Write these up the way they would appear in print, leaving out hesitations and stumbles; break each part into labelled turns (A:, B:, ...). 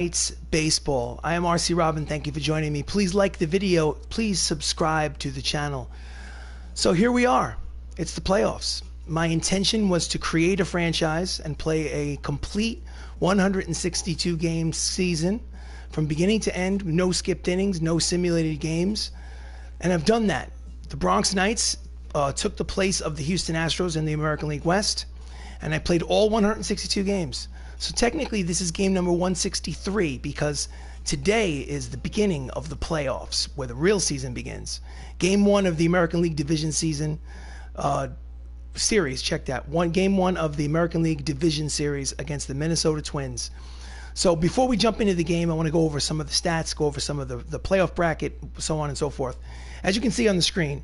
A: Knights baseball. I am RC Robbin. Thank you for joining me. Please like the video. Please subscribe to the channel. So here we are. It's the playoffs. My intention was to create a franchise and play a complete 162 game season from beginning to end, no skipped innings, no simulated games. And I've done that. The Bronx Knights took the place of the Houston Astros in the American League West, and I played all 162 games. So technically this is game number 163 because today is the beginning of the playoffs where the real season begins. Game one of the American League Division season series, check that. Game one of the American League Division series against the Minnesota Twins. So before we jump into the game, I want to go over some of the stats, go over some of the playoff bracket, so on and so forth. As you can see on the screen,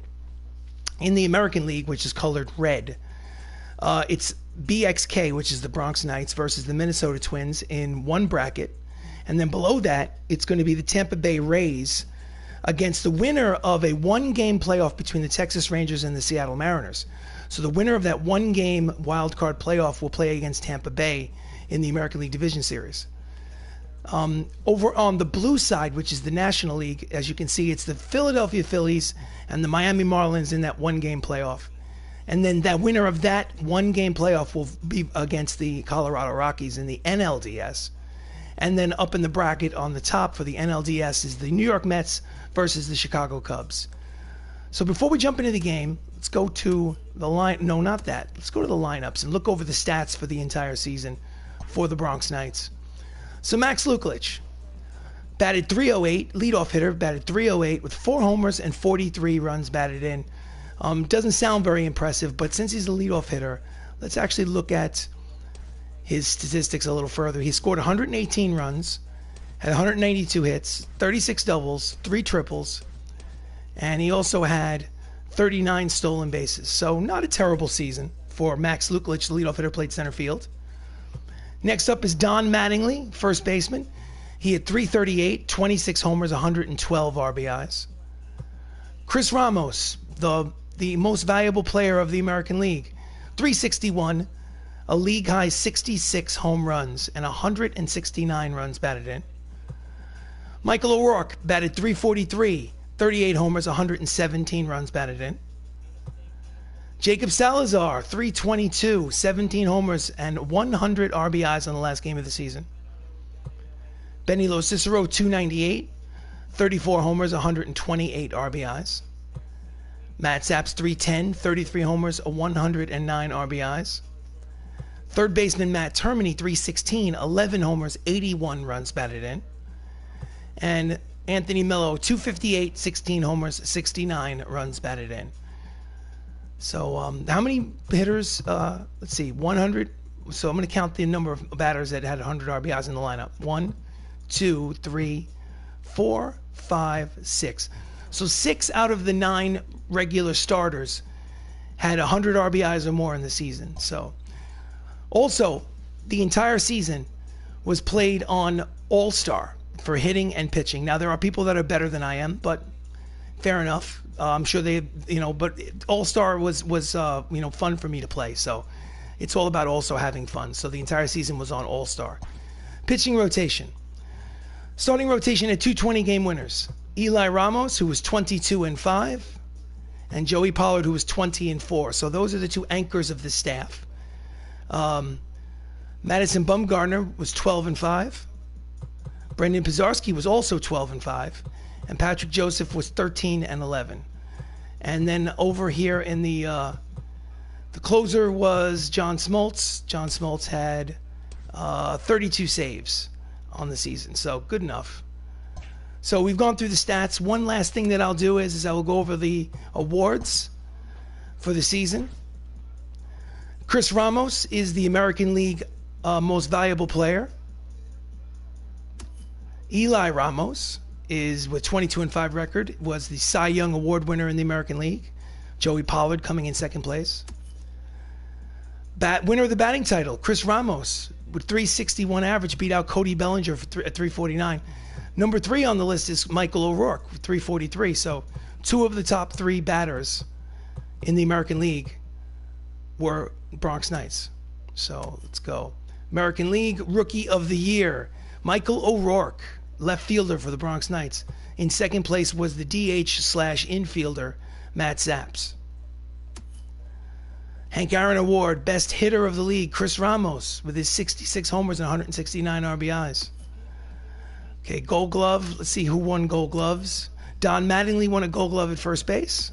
A: in the American League, which is colored red, it's BXK, which is the Bronx Knights, versus the Minnesota Twins in one bracket. And then below that, it's going to be the Tampa Bay Rays against the winner of a one-game playoff between the Texas Rangers and the Seattle Mariners. So the winner of that one-game wild card playoff will play against Tampa Bay in the American League Division Series. Over on the blue side, which is the National League, as you can see, it's the Philadelphia Phillies and the Miami Marlins in that one-game playoff. And then that winner of that one-game playoff will be against the Colorado Rockies in the NLDS. And then up in the bracket on the top for the NLDS is the New York Mets versus the Chicago Cubs. So before we jump into the game, let's go to the line. No, not that. Let's go to the lineups and look over the stats for the entire season for the Bronx Knights. So Max Lukelich batted .308, leadoff hitter, batted .308 with 4 homers and 43 runs batted in. Doesn't sound very impressive, but since he's a leadoff hitter, let's actually look at his statistics a little further. He scored 118 runs, had 192 hits, 36 doubles, 3 triples, and he also had 39 stolen bases. So not a terrible season for Max Lukelich, the leadoff hitter, played center field. Next up is Don Mattingly, first baseman. He had .338, 26 homers, 112 RBIs. Chris Ramos, the most valuable player of the American League, .361, a league-high 66 home runs and 169 runs batted in. Michael O'Rourke batted .343, 38 homers, 117 runs batted in. Jacob Salazar, .322, 17 homers and 100 RBIs on the last game of the season. Benny Locicero, .298, 34 homers, 128 RBIs. Matt Saps, .310, 33 homers, 109 RBIs. Third baseman Matt Termini, .316, 11 homers, 81 runs batted in. And Anthony Mello, .258, 16 homers, 69 runs batted in. So how many hitters? Let's see, 100. So I'm going to count the number of batters that had 100 RBIs in the lineup. 1, 2, 3, 4, 5, 6. So 6 out of the 9 regular starters had 100 RBIs or more in the season. So also, the entire season was played on All-Star for hitting and pitching. Now, there are people that are better than I am, but fair enough. I'm sure they, but All-Star was fun for me to play. So it's all about also having fun. So the entire season was on All-Star. Pitching rotation. Starting rotation at 220 game winners. Eli Ramos, who was 22-5, and Joey Pollard, who was 20-4. So those are the 2 anchors of the staff. Madison Bumgarner was 12-5. Brendan Pizarski was also 12-5. And Patrick Joseph was 13-11. And then over here in the closer was John Smoltz. John Smoltz had 32 saves on the season. So good enough. So we've gone through the stats. One last thing that I'll do is I will go over the awards for the season. Chris Ramos is the American League most valuable player. Eli Ramos is with 22-5 record, was the Cy Young Award winner in the American League. Joey Pollard coming in second place. Winner of the batting title, Chris Ramos with .361 average, beat out Cody Bellinger at .349. Number 3 on the list is Michael O'Rourke with .343. So 2 of the top 3 batters in the American League were Bronx Knights. So let's go. American League Rookie of the Year, Michael O'Rourke, left fielder for the Bronx Knights. In second place was the DH/infielder, Matt Zapps. Hank Aaron Award, best hitter of the league, Chris Ramos, with his 66 homers and 169 RBIs. Okay, Gold Glove. Let's see who won Gold Gloves. Don Mattingly won a Gold Glove at first base.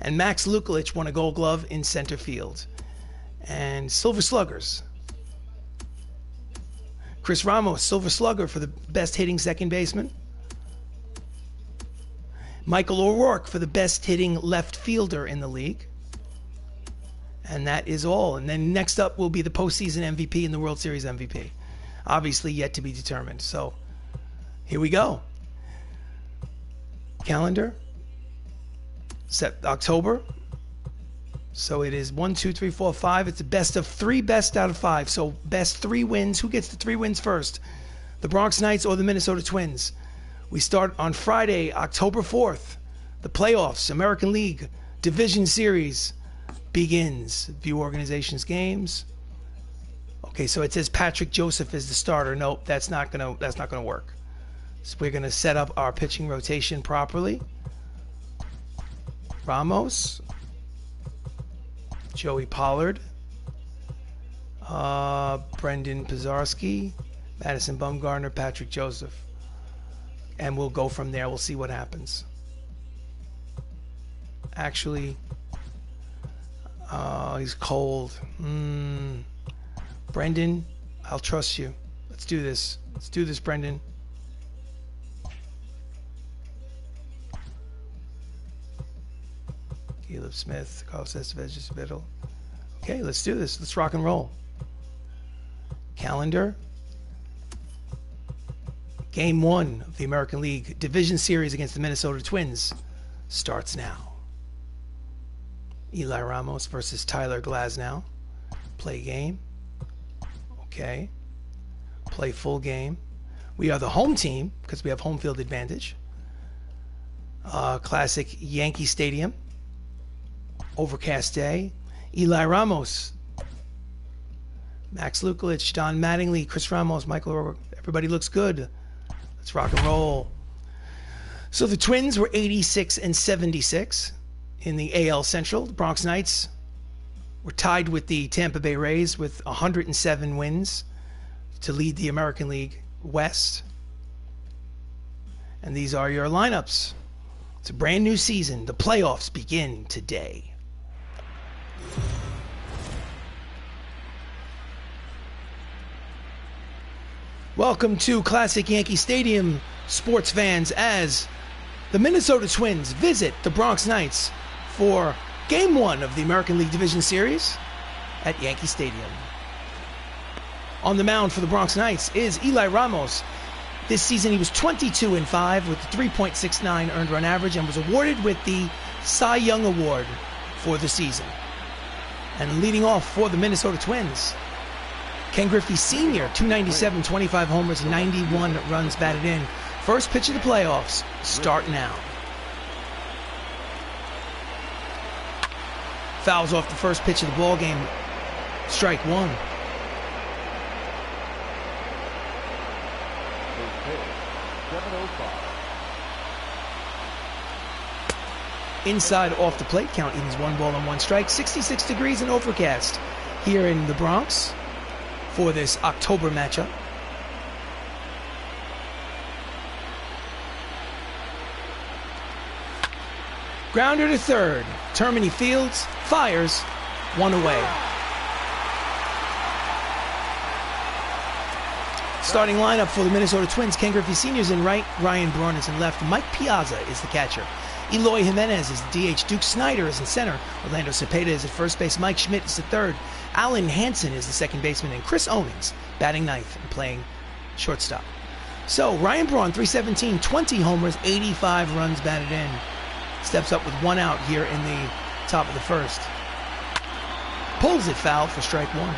A: And Max Lukulich won a Gold Glove in center field. And Silver Sluggers. Chris Ramos, Silver Slugger for the best hitting second baseman. Michael O'Rourke for the best hitting left fielder in the league. And that is all. And then next up will be the postseason MVP and the World Series MVP. Obviously yet to be determined. So here we go. Calendar. Set October. So it is 1, 2, 3, 4, 5. It's a best of 3, best out of 5. So best 3 wins. Who gets the 3 wins first? The Bronx Knights or the Minnesota Twins? We start on Friday, October 4th. The playoffs, American League Division Series begins. View organizations games. Okay, so it says Patrick Joseph is the starter. Nope, that's not gonna work. So we're gonna set up our pitching rotation properly. Ramos, Joey Pollard, Brendan Pizarski, Madison Bumgarner, Patrick Joseph. And we'll go from there. We'll see what happens. Actually, he's cold. Brendan, I'll trust you. Let's do this. Let's do this, Brendan. Caleb Smith, Carlos Estevez, Vittle. Okay, let's do this. Let's rock and roll. Calendar. Game 1 of the American League Division Series against the Minnesota Twins starts now. Eli Ramos versus Tyler Glasnow. Play game. Okay. Play full game. We are the home team because we have home field advantage. Classic Yankee Stadium. Overcast day. Eli Ramos. Max Lukulich, Don Mattingly, Chris Ramos, Michael O'Rourke. Everybody looks good. Let's rock and roll. So the Twins were 86 and 76 in the AL Central. The Bronx Knights were tied with the Tampa Bay Rays with 107 wins to lead the American League West. And these are your lineups. It's a brand new season. The playoffs begin today. Welcome to Classic Yankee Stadium, sports fans, as the Minnesota Twins visit the Bronx Knights for Game 1 of the American League Division Series at Yankee Stadium. On the mound for the Bronx Knights is Eli Ramos. This season he was 22 and 5 with a 3.69 earned run average and was awarded with the Cy Young Award for the season. And leading off for the Minnesota Twins, Ken Griffey Sr., 297, 25 homers, 91 runs batted in. First pitch of the playoffs, start now. Fouls off the first pitch of the ball game. Strike one. Inside off the plate, count evens 1 ball and 1 strike. 66 degrees and overcast here in the Bronx for this October matchup. Grounder to third. Termini fields, fires, 1 away. Starting lineup for the Minnesota Twins: Ken Griffey Sr. is in right, Ryan Braun is in left, Mike Piazza is the catcher. Eloy Jimenez is the DH, Duke Snyder is in center, Orlando Cepeda is at first base, Mike Schmidt is at third, Alan Hansen is the second baseman, and Chris Owings batting ninth and playing shortstop. So Ryan Braun, 317, 20 homers, 85 runs batted in. Steps up with 1 out here in the top of the first. Pulls it foul for strike 1.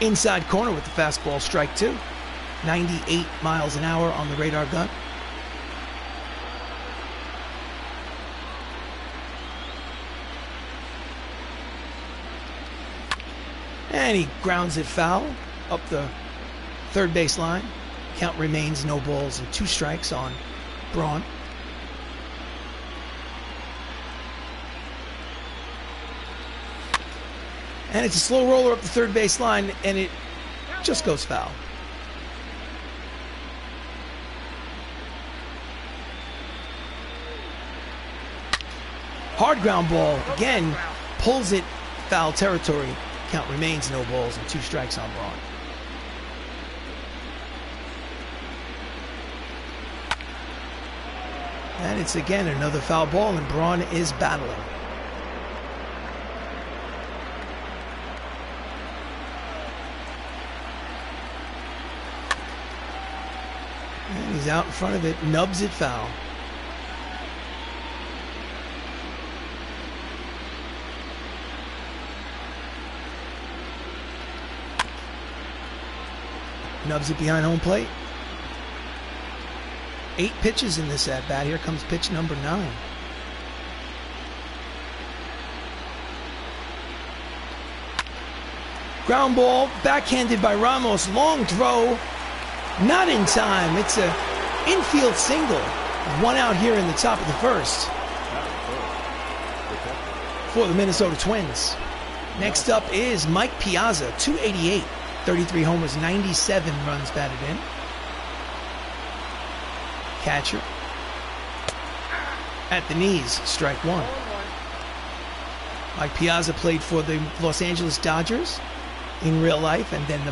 A: Inside corner with the fastball, strike 2. 98 miles an hour on the radar gun. And he grounds it foul up the third base line. Count remains no balls and 2 strikes on Braun. And it's a slow roller up the third base line, and it just goes foul. Hard ground ball, again, pulls it foul territory. Count remains no balls and 2 strikes on Braun. And it's again another foul ball, and Braun is battling. And he's out in front of it, nubs it foul. Nubs it behind home plate. 8 pitches in this at bat. Here comes pitch number 9. Ground ball, backhanded by Ramos. Long throw, not in time. It's a infield single. 1 out here in the top of the first for the Minnesota Twins. Next up is Mike Piazza, 288. 33 homers, 97 runs batted in. Catcher at the knees, strike 1. Mike Piazza played for the Los Angeles Dodgers in real life, and then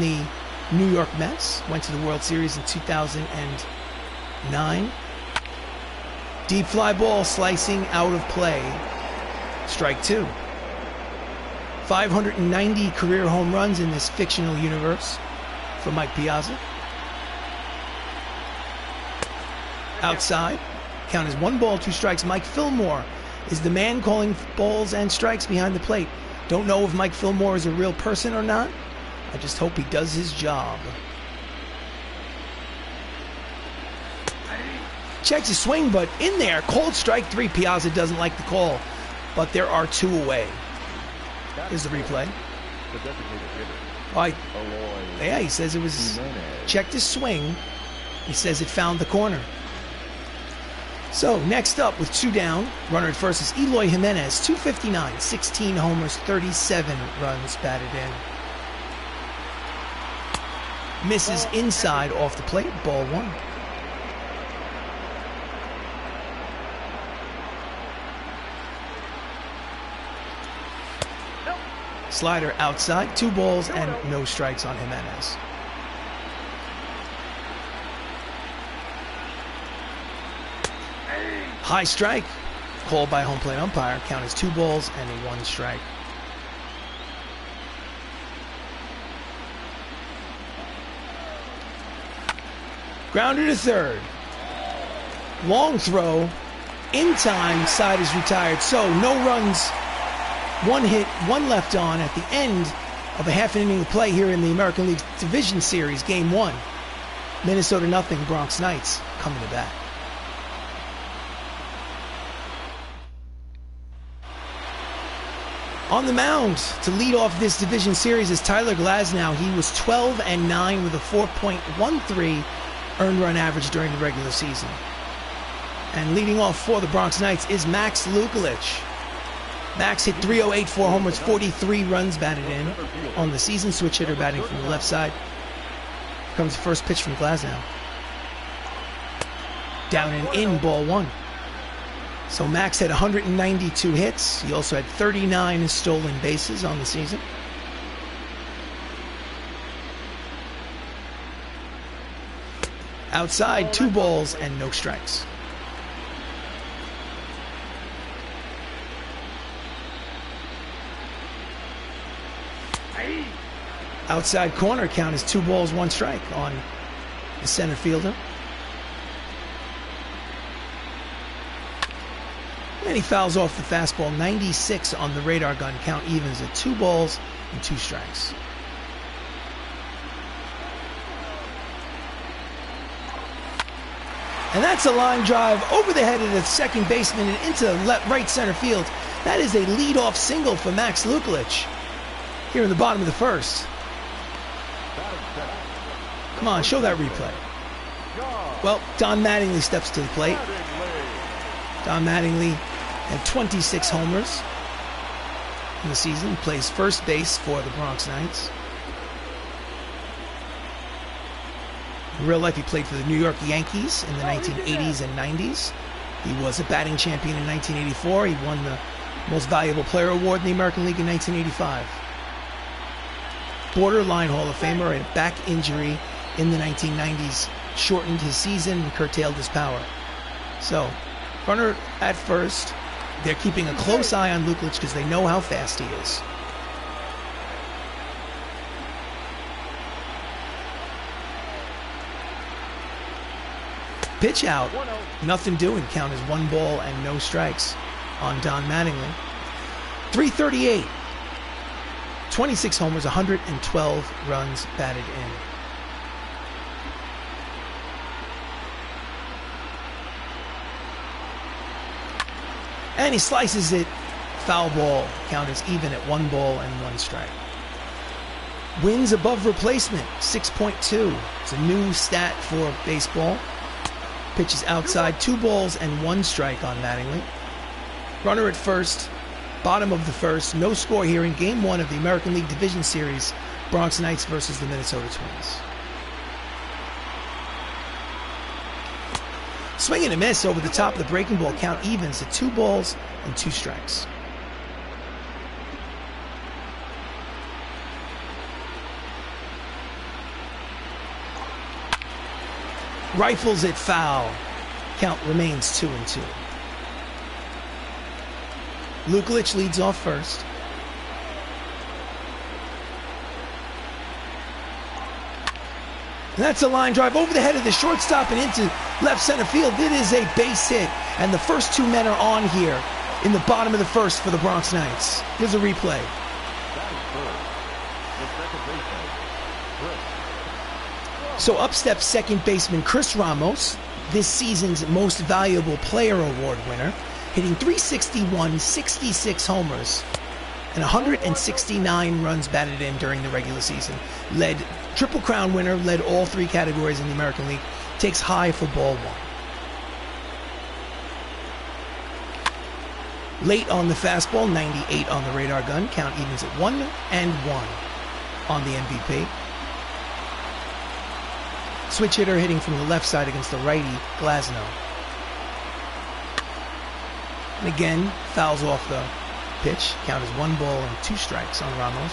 A: the New York Mets. Went to the World Series in 2009. Deep fly ball slicing out of play, strike 2. 590 career home runs in this fictional universe for Mike Piazza. Outside, count is 1 ball, 2 strikes. Mike Fillmore is the man calling balls and strikes behind the plate. Don't know if Mike Fillmore is a real person or not. I just hope he does his job. Checks his swing, but in there, called strike 3. Piazza doesn't like the call, but there are 2 away. Here's the replay. Yeah, he says it was, checked his swing. He says it found the corner. So next up with 2 down, runner at first is Eloy Jimenez, 259, 16 homers, 37 runs batted in. Misses inside off the plate, ball 1. Slider outside, 2 balls and no strikes on Jimenez. High strike, called by home plate umpire. Count is 2 balls and 1 strike. Grounder to third. Long throw, in time, side is retired. So no runs, 1 hit, 1 left on at the end of a half inning of play here in the American League Division Series, Game 1. Minnesota 0, Bronx Knights coming to bat. On the mound to lead off this division series is Tyler Glasnow. He was 12-9 with a 4.13 earned run average during the regular season. And leading off for the Bronx Knights is Max Lukulich. Max hit .308, 4 homers, 43 runs batted in on the season. Switch hitter batting from the left side. Here comes the first pitch from Glasnow. Down and in, ball 1. So Max had 192 hits. He also had 39 stolen bases on the season. Outside, 2 balls and no strikes. Outside corner, count is 2 balls, 1 strike on the center fielder. And he fouls off the fastball, 96 on the radar gun. Count evens at 2 balls and 2 strikes. And that's a line drive over the head of the second baseman and into right center field. That is a leadoff single for Max Lukelich here in the bottom of the first. Come on, show that replay. Well, Don Mattingly steps to the plate. Don Mattingly had 26 homers in the season. He plays first base for the Bronx Knights. In real life, he played for the New York Yankees in the 1980s and 90s. He was a batting champion in 1984. He won the Most Valuable Player Award in the American League in 1985. Borderline Hall of Famer. A back injury in the 1990s shortened his season and curtailed his power. So, runner at first. They're keeping a close eye on Lukelich because they know how fast he is. Pitch out. Nothing doing. Count is 1 ball and no strikes on Don Mattingly. 338. 26 homers, 112 runs batted in. And he slices it. Foul ball. Count is even at 1 ball and 1 strike. Wins above replacement, 6.2. It's a new stat for baseball. Pitches outside, 2 balls and 1 strike on Mattingly. Runner at first, bottom of the first. No score here in Game 1 of the American League Division Series. Bronx Knights versus the Minnesota Twins. Swing and a miss over the top of the breaking ball. Count evens at 2 balls and 2 strikes. Rifles it foul. Count remains 2-2. Lukelich leads off first. And that's a line drive over the head of the shortstop and into left center field. It is a base hit. And the first 2 men are on here in the bottom of the first for the Bronx Knights. Here's a replay. So up steps second baseman Chris Ramos, this season's Most Valuable Player Award winner, hitting .361, 66 homers, and 169 runs batted in during the regular season. Led Triple Crown winner, led all 3 categories in the American League, takes high for ball 1. Late on the fastball, 98 on the radar gun, count evens at 1-1 on the MVP. Switch hitter hitting from the left side against the righty, Glasnow. And again, fouls off the pitch. Count is 1 ball and 2 strikes on Ramos.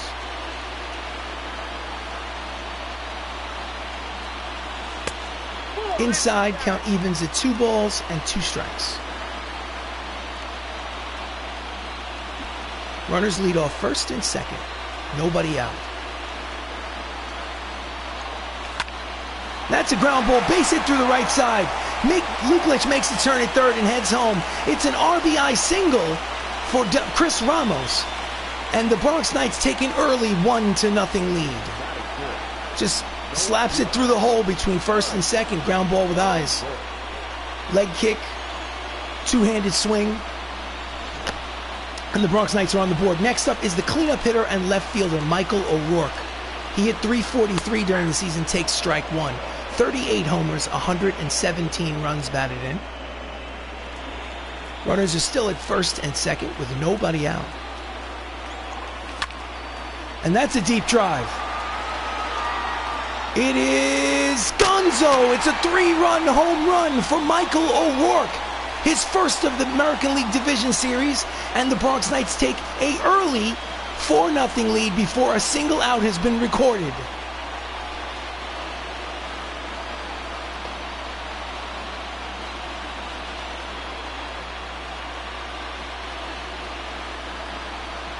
A: Inside, count evens at 2 balls and 2 strikes. Runners lead off first and second. Nobody out. That's a ground ball, base hit through the right side. Lukelich makes the turn at third and heads home. It's an RBI single for Chris Ramos. And the Bronx Knights take an early 1-0 lead. Just slaps it through the hole between first and second. Ground ball with eyes. Leg kick. 2-handed swing. And the Bronx Knights are on the board. Next up is the cleanup hitter and left fielder Michael O'Rourke. He hit .343 during the season, takes strike 1. 38 homers, 117 runs batted in. Runners are still at first and second with nobody out. And that's a deep drive. It is Gonzo. It's a 3-run home run for Michael O'Rourke. His first of the American League Division Series, and the Bronx Knights take an early 4-0 lead before a single out has been recorded.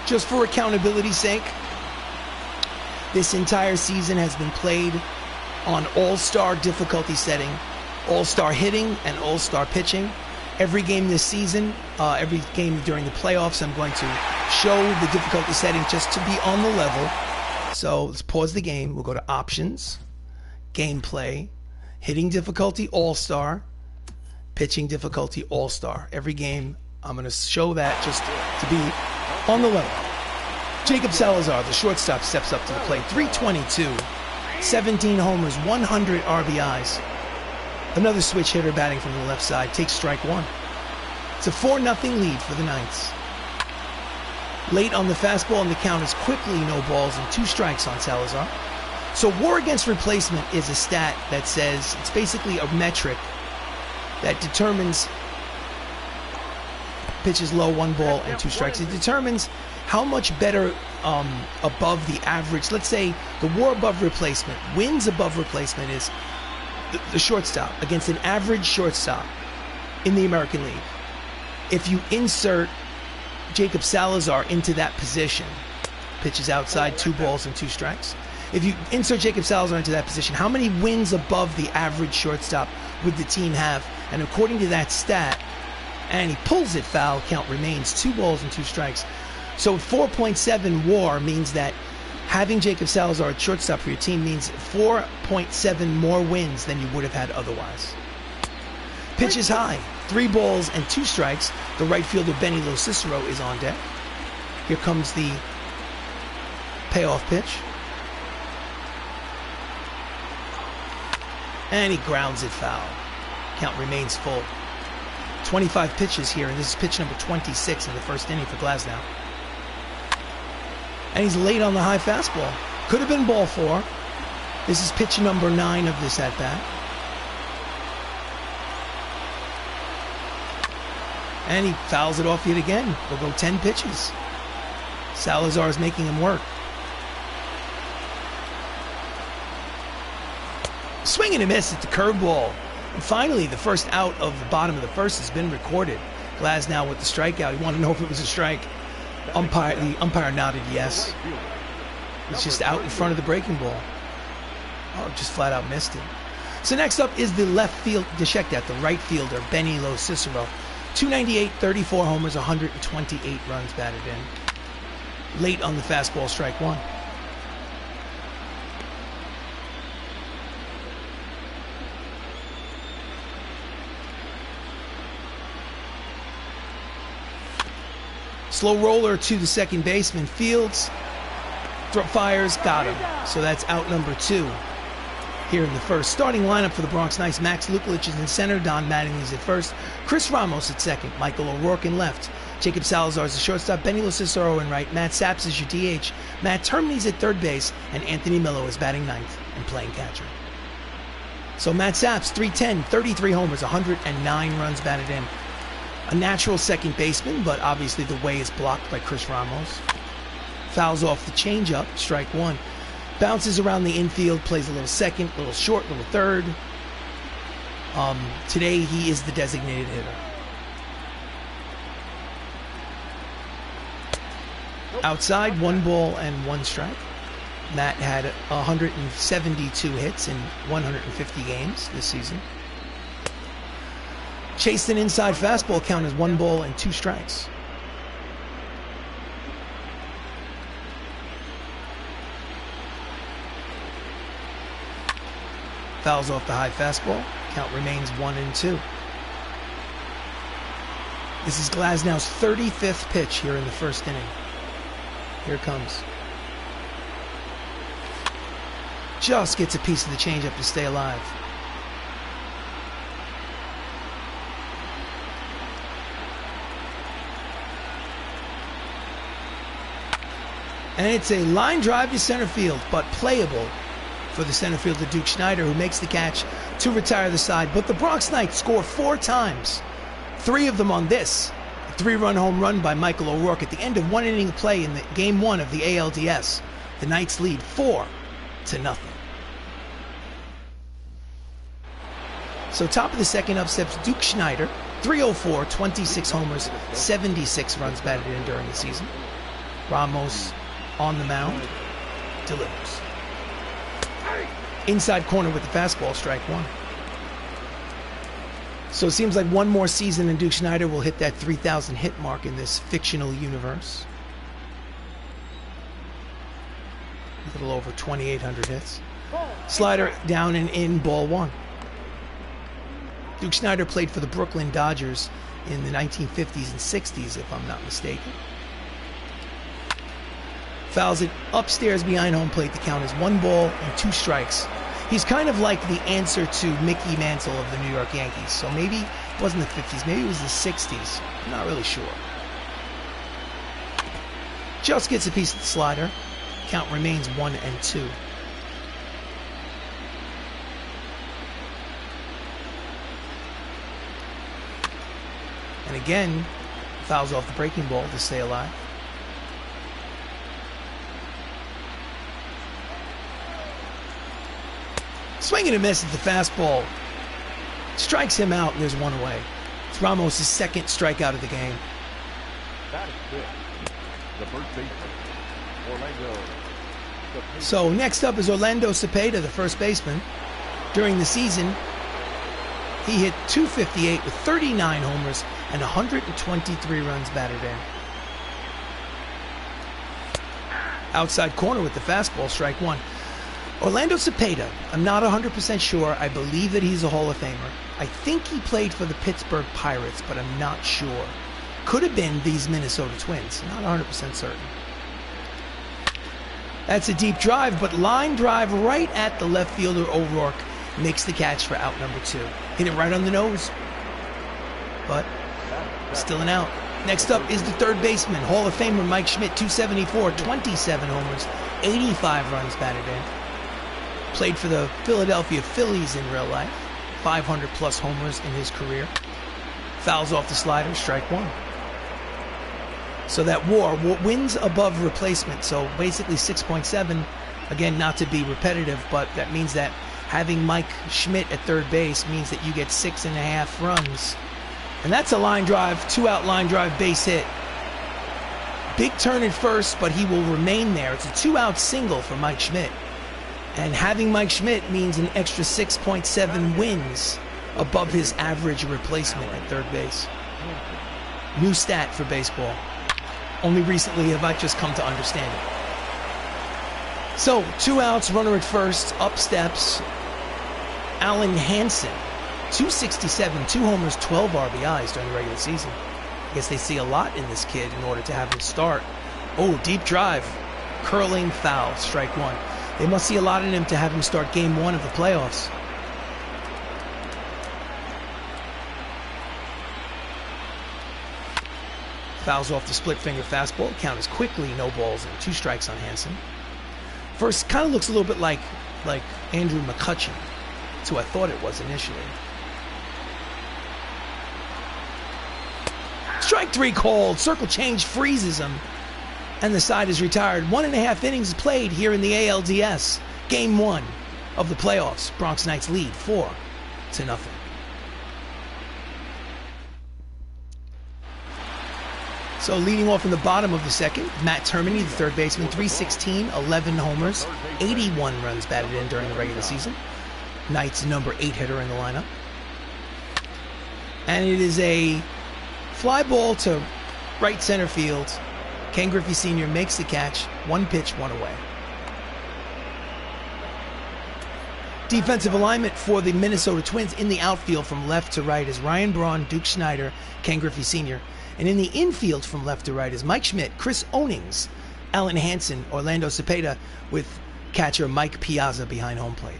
A: Just for accountability's sake, this entire season has been played on all-star difficulty setting, all-star hitting and all-star pitching. Every game this season, every game during the playoffs, I'm going to show the difficulty setting just to be on the level. So let's pause the game. We'll go to options, gameplay, hitting difficulty, all-star, pitching difficulty all-star. Every game, I'm going to show that just to be on the level. Jacob Salazar, the shortstop, steps up to the plate. 322, 17 homers, 100 RBIs. Another switch hitter batting from the left side takes strike one. It's a 4-0 lead for the Knights. Late on the fastball, and the count is quickly no balls and 2 strikes on Salazar. So WAR against replacement is a stat that says, it's basically a metric that determines pitches low, 1 ball and 2 strikes. It determines how much better above the average. Let's say the WAR above replacement, wins above replacement is the shortstop against an average shortstop in the American League. If you insert Jacob Salazar into that position, pitches outside, 2 balls and 2 strikes. If you insert Jacob Salazar into that position, how many wins above the average shortstop would the team have? And according to that stat, and he pulls it foul, count remains 2 balls and 2 strikes. So 4.7 WAR means that having Jacob Salazar at shortstop for your team means 4.7 more wins than you would have had otherwise. Pitch is high, 3 balls and 2 strikes. The right fielder Benny Lo Cicero is on deck. Here comes the payoff pitch. And he grounds it foul. Count remains full. 25 pitches here, and this is pitch number 26 in the first inning for Glasnow. And he's late on the high fastball. Could have been ball 4. This is pitch number 9 of this at-bat. And he fouls it off yet again. We'll go 10 pitches. Salazar is making him work. Swing and a miss at the curveball. And finally, the first out of the bottom of the first has been recorded. Glasnow with the strikeout. He wanted to know if it was a strike. The umpire nodded yes. It's just out in front of the breaking ball. Oh, just flat out missed it. So next up is the left field, the right fielder, Benny Lo Cicero. 298, 34 homers, 128 runs batted in. Late on the fastball, strike 1. Slow roller to the second baseman. Fields fires, got him. So that's out number 2 here in the first. Starting lineup for the Bronx Knights: Max Luklich is in center, Don Mattingly's at first, Chris Ramos at second, Michael O'Rourke in left, Jacob Salazar is the shortstop, Benny Lo Cicero in right, Matt Saps is your DH, Matt Termines at third base, and Anthony Millo is batting ninth and playing catcher. So Matt Saps, 310, 33 homers, 109 runs batted in. A natural second baseman, but obviously the way is blocked by Chris Ramos. Fouls off the changeup, strike 1. Bounces around the infield, plays a little second, a little short, a little third. Today he is the designated hitter. Outside, 1 ball and 1 strike. Matt had 172 hits in 150 games this season. Chased an inside fastball, count as 1 ball and 2 strikes. Fouls off the high fastball. Count remains 1-2. This is Glasnow's 35th pitch here in the first inning. Here it comes. Just gets a piece of the changeup to stay alive. And it's a line drive to center field, but playable for the center fielder Duke Schneider, who makes the catch to retire the side. But the Bronx Knights score 4 times, 3 of them on this. A 3-run home run by Michael O'Rourke at the end of 1 inning of play in the Game 1 of the ALDS. The Knights lead 4-0. So top of the second, up steps Duke Schneider, 304, 26 homers, 76 runs batted in during the season. Ramos on the mound, delivers. Inside corner with the fastball, strike 1. So it seems like 1 more season and Duke Schneider will hit that 3,000 hit mark in this fictional universe. A little over 2,800 hits. Slider down and in, ball 1. Duke Snider played for the Brooklyn Dodgers in the 1950s and 60s, if I'm not mistaken. Fouls it upstairs behind home plate. The count is 1 ball and 2 strikes. He's kind of like the answer to Mickey Mantle of the New York Yankees. So maybe it wasn't the 50s, maybe it was the 60s. I'm not really sure. Just gets a piece of the slider. Count remains 1 and 2. And again, fouls off the breaking ball to stay alive. Swing and a miss at the fastball. Strikes him out, and there's 1 away. It's Ramos' second strikeout of the game.
B: That is good. The first baseman, Orlando.
A: So next up is Orlando Cepeda, the first baseman. During the season, he hit .258 with 39 homers and 123 runs batted in. Outside corner with the fastball, strike 1. Orlando Cepeda, I'm not 100% sure. I believe that he's a Hall of Famer. I think he played for the Pittsburgh Pirates, but I'm not sure. Could have been these Minnesota Twins. Not 100% certain. That's a deep drive, but line drive right at the left fielder O'Rourke makes the catch for out number 2. Hit it right on the nose, but still an out. Next up is the third baseman, Hall of Famer Mike Schmidt, .274, 27 homers, 85 runs batted in. Played for the Philadelphia Phillies in real life, 500 plus homers in his career. Fouls off the slider, strike 1. So that WAR wins above replacement, so basically 6.7. Again, not to be repetitive, but that means that having Mike Schmidt at third base means that you get 6.5 runs. And that's a line drive, 2-out line drive, base hit. Big turn at first, but he will remain there. It's a 2-out single for Mike Schmidt. And having Mike Schmidt means an extra 6.7 wins above his average replacement at third base. New stat for baseball. Only recently have I just come to understand it. So, 2 outs, runner at first, up steps Alan Hansen, .267, 2 homers, 12 RBIs during the regular season. I guess they see a lot in this kid in order to have him start. Oh, deep drive, curling foul, strike 1. They must see a lot in him to have him start game 1 of the playoffs. Fouls off the split finger fastball. Count is quickly no balls and 2 strikes on Hansen. First, kind of looks a little bit like Andrew McCutchen. That's who I thought it was initially. Strike 3 called. Circle change freezes him. And the side is retired. 1.5 innings played here in the ALDS. Game 1 of the playoffs. Bronx Knights lead 4-0. So leading off in the bottom of the second, Matt Termini, the third baseman, .316, 11 homers, 81 runs batted in during the regular season. Knights' number 8 hitter in the lineup. And it is a fly ball to right center field. Ken Griffey Sr. makes the catch. 1 pitch, 1 away. Defensive alignment for the Minnesota Twins in the outfield from left to right is Ryan Braun, Duke Snider, Ken Griffey Sr. And in the infield from left to right is Mike Schmidt, Chris Onings, Alan Hansen, Orlando Cepeda, with catcher Mike Piazza behind home plate.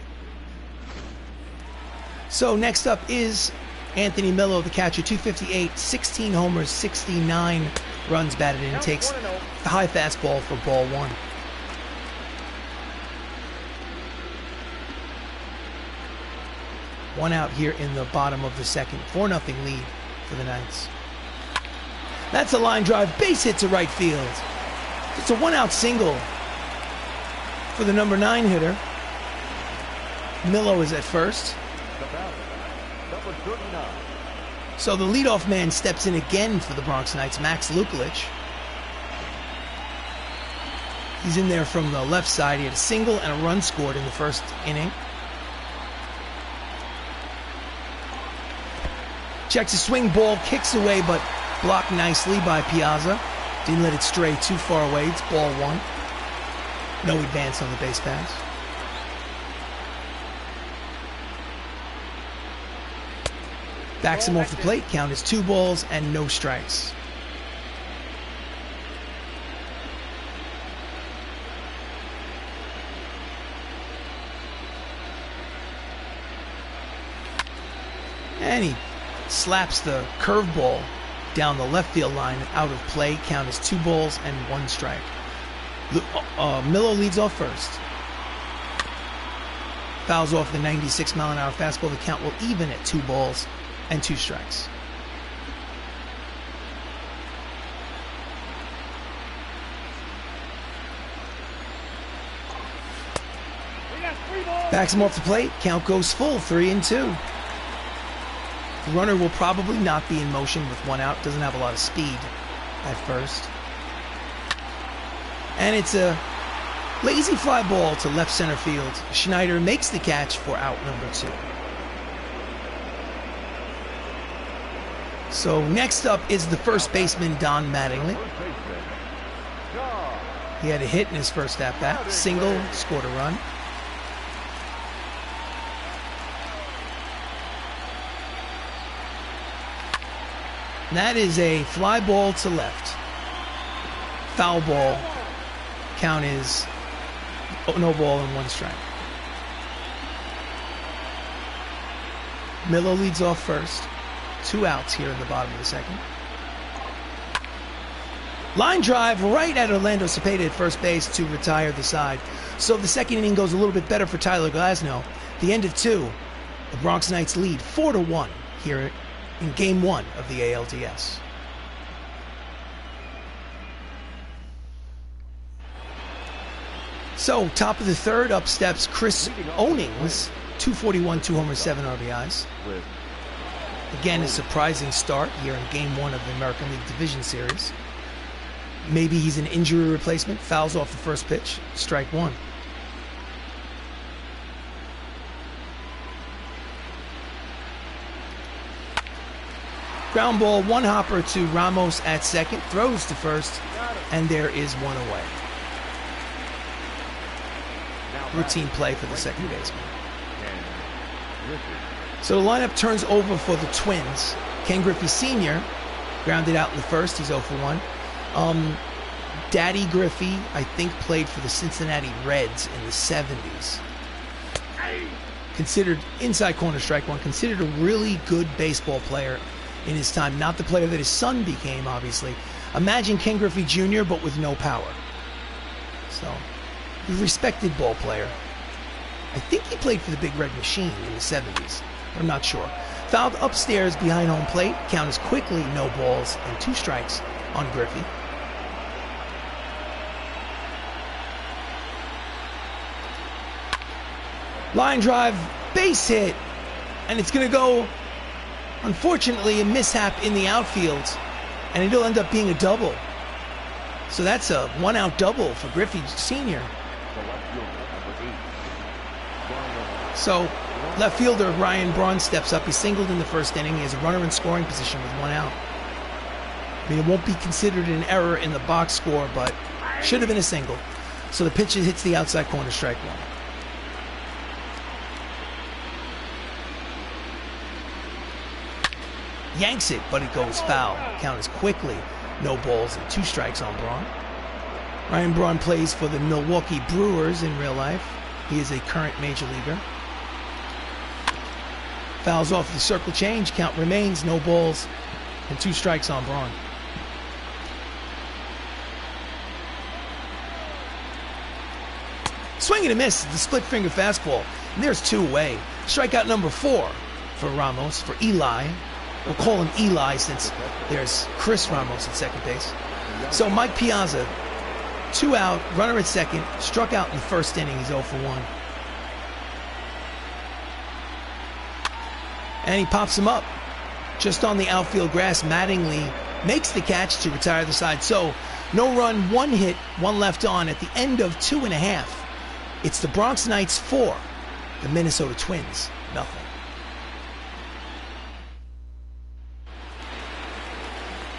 A: So next up is Anthony Millo, the catcher, .258, 16 homers, 69 runs batted in. Takes the high fastball for ball 1. One out here in the bottom of the second. 4-0 lead for the Knights. That's a line drive, base hit to right field. It's a 1-out single for the number 9 hitter. Millo is at first. So the leadoff man steps in again for the Bronx Knights, Max Lukulich. He's in there from the left side. He had a single and a run scored in the first inning. Checks a swing ball, kicks away, but blocked nicely by Piazza. Didn't let it stray too far away. It's ball 1. No advance on the base pass. Backs him off the plate. Count is 2 balls and no strikes. And he slaps the curveball down the left field line out of play. Count is 2 balls and 1 strike. Milo leads off first. Fouls off the 96-mile-an-hour fastball. The count will even at 2 balls and 2 strikes. Backs him off the plate. Count goes full, 3-2. The runner will probably not be in motion with 1 out. Doesn't have a lot of speed at first. And it's a lazy fly ball to left center field. Schneider makes the catch for out number 2. So next up is the first baseman, Don Mattingly. He had a hit in his first at-bat. Single, scored a run. That is a fly ball to left. Foul ball. Count is no ball and 1 strike. Milo leads off first. 2 outs here in the bottom of the second. Line drive right at Orlando Cepeda at first base to retire the side. So the second inning goes a little bit better for Tyler Glasnow. The end of 2, the Bronx Knights lead 4-1 here in Game 1 of the ALDS. So, top of the third, up steps Chris Ownings, 241, 2 homers, 7 RBIs. Again, a surprising start here in Game 1 of the American League Division Series. Maybe he's an injury replacement. Fouls off the first pitch, strike 1. Ground ball, 1 hopper to Ramos at second, throws to first, and there is 1 away. Routine play for the second baseman. So the lineup turns over for the Twins. Ken Griffey Sr. grounded out in the first. He's 0 for 1. Daddy Griffey, I think, played for the Cincinnati Reds in the 70s. Considered inside corner, strike 1. Considered a really good baseball player in his time. Not the player that his son became, obviously. Imagine Ken Griffey Jr., but with no power. So, a respected ball player. I think he played for the Big Red Machine in the 70s. I'm not sure. Fouled upstairs behind home plate. Count is quickly no balls and 2 strikes on Griffey. Line drive, base hit, and it's going to go, unfortunately, a mishap in the outfield, and it'll end up being a double. So that's a 1-out double for Griffey Sr. So left fielder Ryan Braun steps up. He singled in the first inning. He has a runner in scoring position with 1 out. I mean, it won't be considered an error in the box score, but should have been a single. So the pitch hits the outside corner, strike 1. Yanks it, but it goes foul. Count is quickly no balls and 2 strikes on Braun. Ryan Braun plays for the Milwaukee Brewers in real life. He is a current major leaguer. Fouls off the circle change. Count remains no balls and 2 strikes on Braun. Swing and a miss, the split finger fastball. And there's 2 away. Strikeout number 4 for Ramos, for Eli. We'll call him Eli since there's Chris Ramos at second base. So Mike Piazza, 2 out, runner at second, struck out in the first inning. He's 0 for 1. And he pops him up just on the outfield grass. Mattingly makes the catch to retire the side. So no run, 1 hit, 1 left on at the end of 2.5. It's the Bronx Knights 4, the Minnesota Twins 0.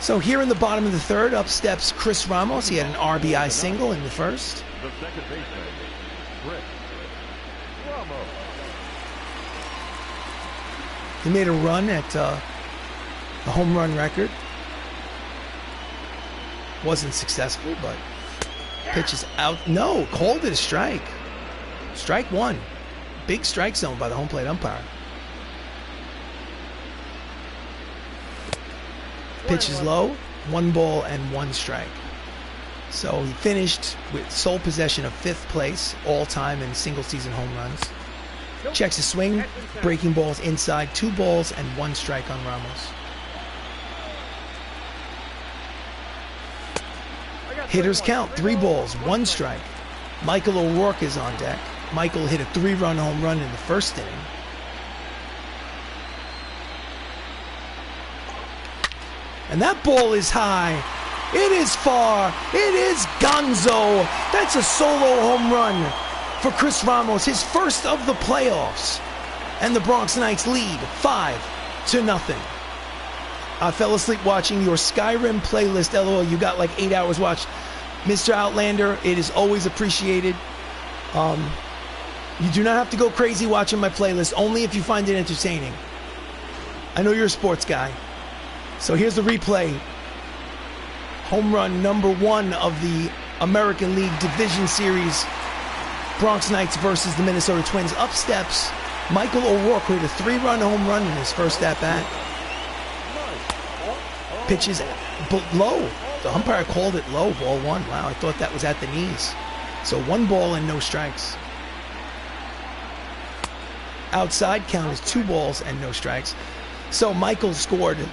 A: So here in the bottom of the third, up steps Chris Ramos. He had an RBI single in the first.
B: The second baseman, Chris Ramos.
A: He made a run at a home run record. Wasn't successful, but pitch is out. No, called it a strike. Strike one. Big strike zone by the home plate umpire. Pitch is low. 1 ball and 1 strike. So he finished with sole possession of 5th place all-time in single-season home runs. Checks his swing. Breaking balls inside. 2 balls and 1 strike on Ramos. Hitters count. 3 balls, 1 strike. Michael O'Rourke is on deck. Michael hit a 3-run home run in the first inning. And that ball is high. It is far. It is gonzo. That's a solo home run for Chris Ramos, his first of the playoffs. And the Bronx Knights lead 5-0. I fell asleep watching your Skyrim playlist. LOL, you got like 8 hours watched. Mr. Outlander, it is always appreciated. You do not have to go crazy watching my playlist, only if you find it entertaining. I know you're a sports guy. So here's the replay. Home run number 1 of the American League Division Series. Bronx Knights versus the Minnesota Twins. Up steps Michael O'Rourke, who hit a 3-run home run in his first at-bat. Pitches low. The umpire called it low, ball 1. Wow, I thought that was at the knees. So 1 ball and no strikes. Outside count is 2 balls and no strikes. So Michael scored a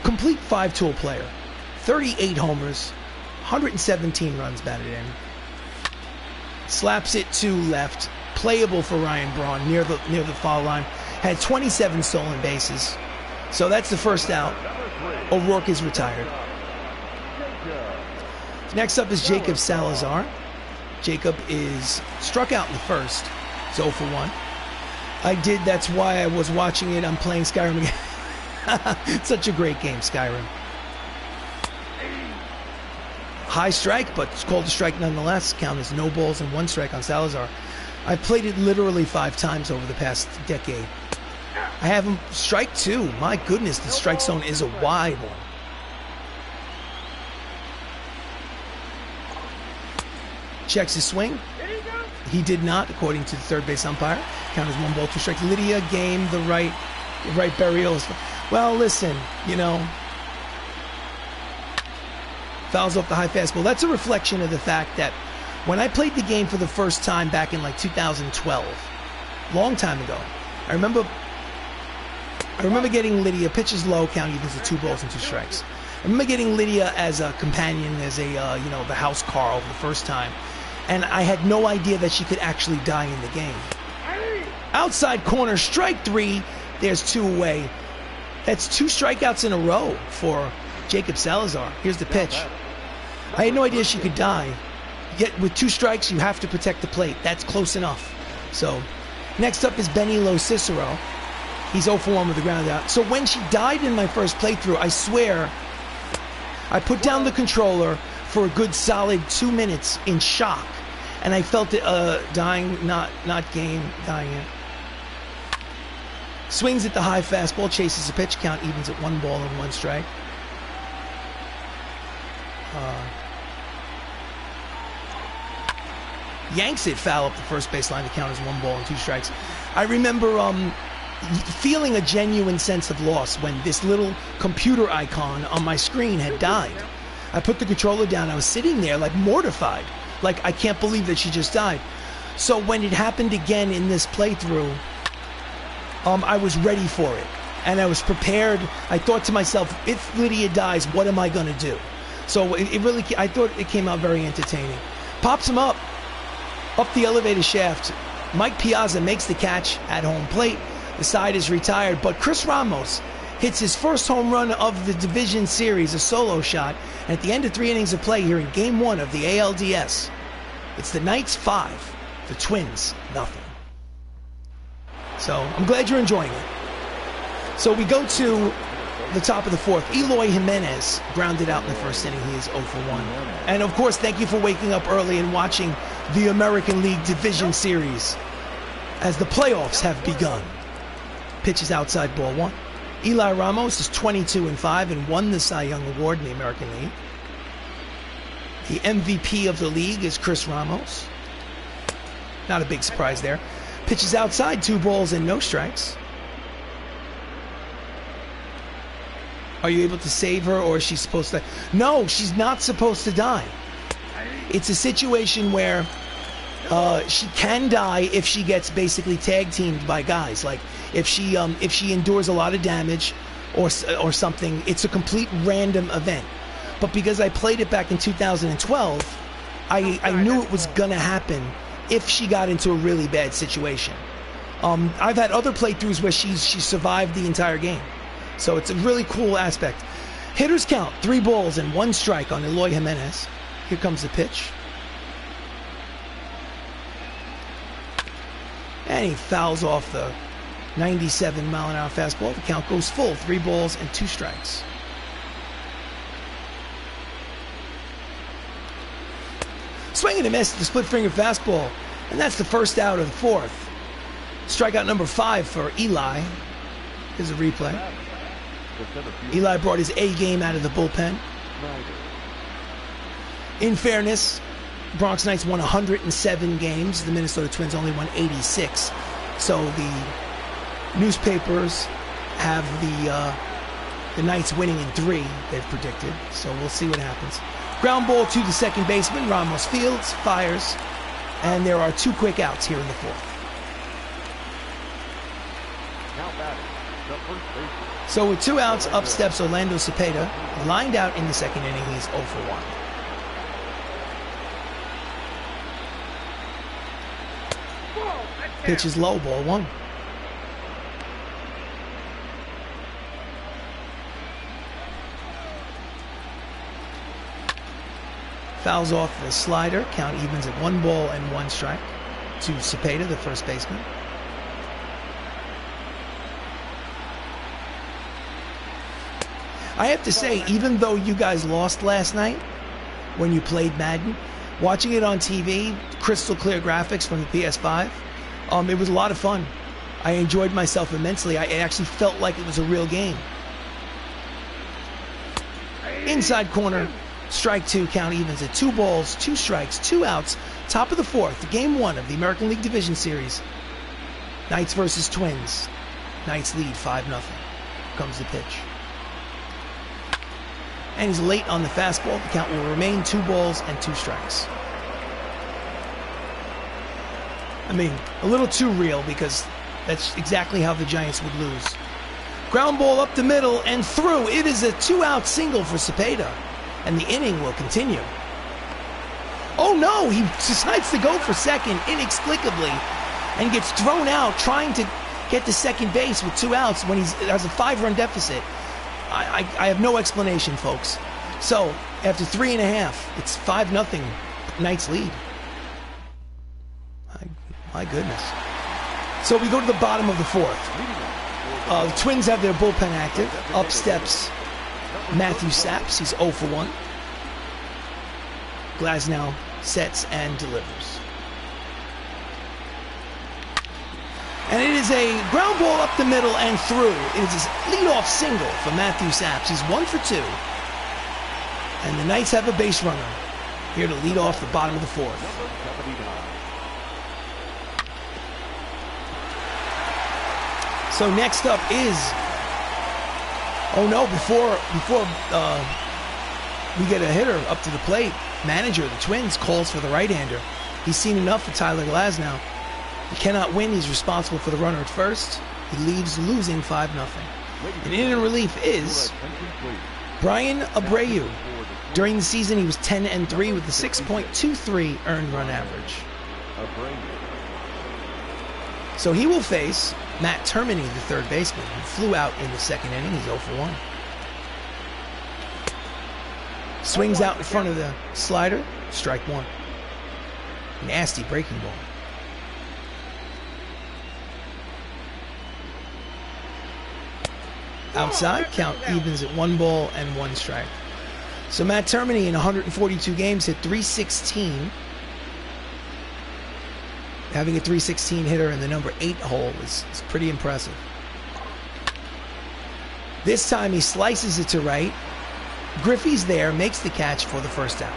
A: complete 5-tool player. 38 homers, 117 runs batted in. Slaps it to left. Playable for Ryan Braun near the foul line. Had 27 stolen bases. So that's the first out. O'Rourke is retired. Next up is Jacob Salazar. Jacob is struck out in the first. He's 0 for 1. That's why I was watching it. I'm playing Skyrim again. Such a great game, Skyrim. High strike, but it's called a strike nonetheless. Count is no balls and 1 strike on Salazar. I've played it literally 5 times over the past decade. I have him strike 2. My goodness, the strike zone is a wide one. Checks his swing. He did not, according to the third base umpire. Count is 1 ball, 2 strikes. Lydia game the right burial. Well, listen, fouls off the high fastball. That's a reflection of the fact that when I played the game for the first time back in like 2012, long time ago, I remember getting Lydia, pitches low, count evens to 2 balls and 2 strikes. I remember getting Lydia as a companion, as a the house car over the first time, and I had no idea that she could actually die in the game. Outside corner, strike 3. There's 2 away. That's 2 strikeouts in a row for Jacob Salazar. Here's the pitch. I had no idea she could die. Yet with 2 strikes, you have to protect the plate. That's close enough. So next up is Benny Lo Cicero. He's 0 for 1 with the ground out. So when she died in my first playthrough, I swear I put down the controller for a good solid 2 minutes in shock. And I felt it dying, not game, dying it. Swings at the high fastball, chases a pitch, count evens at 1 ball and 1 strike. Yanks it foul up the first baseline. The count is 1 ball and 2 strikes. I remember feeling a genuine sense of loss when this little computer icon on my screen had died. I put the controller down. I was sitting there like mortified. Like, I can't believe that she just died. So when it happened again in this playthrough, I was ready for it. And I was prepared. I thought to myself, if Lydia dies, what am I going to do? So I thought it came out very entertaining. Pops him up the elevator shaft. Mike Piazza makes the catch at home plate. The side is retired, but Chris Ramos hits his first home run of the division series, a solo shot. And at the end of 3 innings of play here in Game 1 of the ALDS, it's the Knights 5, the Twins nothing. So I'm glad you're enjoying it. So we go to the top of the 4th. Eloy Jimenez grounded out in the first inning. He is 0 for 1. And of course, thank you for waking up early and watching the American League Division Series as the playoffs have begun. Pitches outside, ball 1. Eli Ramos is 22-5 and won the Cy Young Award in the American League. The MVP of the league is Chris Ramos. Not a big surprise there. Pitches outside, 2 balls and no strikes. Are you able to save her, or is she supposed to? No, she's not supposed to die. It's a situation where she can die if she gets basically tag teamed by guys. Like if she endures a lot of damage or something, it's a complete random event. But because I played it back in 2012, I knew it was gonna happen if she got into a really bad situation. I've had other playthroughs where she survived the entire game. So it's a really cool aspect. Hitters count, 3 balls and 1 strike on Eloy Jimenez. Here comes the pitch. And he fouls off the 97-mile-an-hour fastball. The count goes full, 3 balls and 2 strikes. Swing and a miss, the split-finger fastball. And that's the first out of the 4th. Strikeout number 5 for Eli. Here's a replay. Eli brought his A game out of the bullpen. In fairness, Bronx Knights won 107 games. The Minnesota Twins only won 86. So the newspapers have the Knights winning in 3, they've predicted. So we'll see what happens. Ground ball to the second baseman. Ramos fields, fires, and there are 2 quick outs here in the 4th. So with 2 outs, up steps Orlando Cepeda. Lined out in the second inning, he's 0 for 1. Pitch is low, ball 1. Fouls off the slider. Count evens at 1 ball and 1 strike to Cepeda, the first baseman. I have to say, even though you guys lost last night when you played Madden, watching it on TV, crystal clear graphics from the PS5, it was a lot of fun. I enjoyed myself immensely. I actually felt like it was a real game. Inside corner, strike 2, count evens at 2 balls, 2 strikes, 2 outs. Top of the 4th, game 1 of the American League Division Series. Knights versus Twins. Knights lead 5-0. Comes the pitch. And he's late on the fastball. The count will remain 2 balls and 2 strikes. I mean, a little too real because that's exactly how the Giants would lose. Ground ball up the middle and through. It is a 2-out single for Cepeda, and the inning will continue. Oh no, he decides to go for second inexplicably and gets thrown out trying to get to second base with 2 outs when he has a 5-run deficit. I have no explanation, folks. So, after 3.5, it's 5-0 Knights lead. My goodness. So we go to the bottom of the 4th. The Twins have their bullpen active. Up steps Matthew Saps. He's 0 for 1. Glasnow sets and delivers. And it is a ground ball up the middle and through. It is a leadoff single for Matthew Saps. He's 1 for 2. And the Knights have a base runner here to lead off the bottom of the 4th. So next up is, oh no, before we get a hitter up to the plate, manager of the Twins calls for the right-hander. He's seen enough for Tyler Glasnow. He cannot win. He's responsible for the runner at first. He leaves losing 5-0. And in relief is Brian Abreu. During the season, he was 10-3 with a 6.23 earned run average. So he will face Matt Termini, the third baseman, who flew out in the second inning. He's 0 for 1. Swings out in front of the slider. Strike 1. Nasty breaking ball. Outside, count evens at 1 ball and 1 strike. So Matt Termini in 142 games hit .316. Having a .316 hitter in the number 8 hole is pretty impressive. This time he slices it to right. Griffey's there, makes the catch for the first out.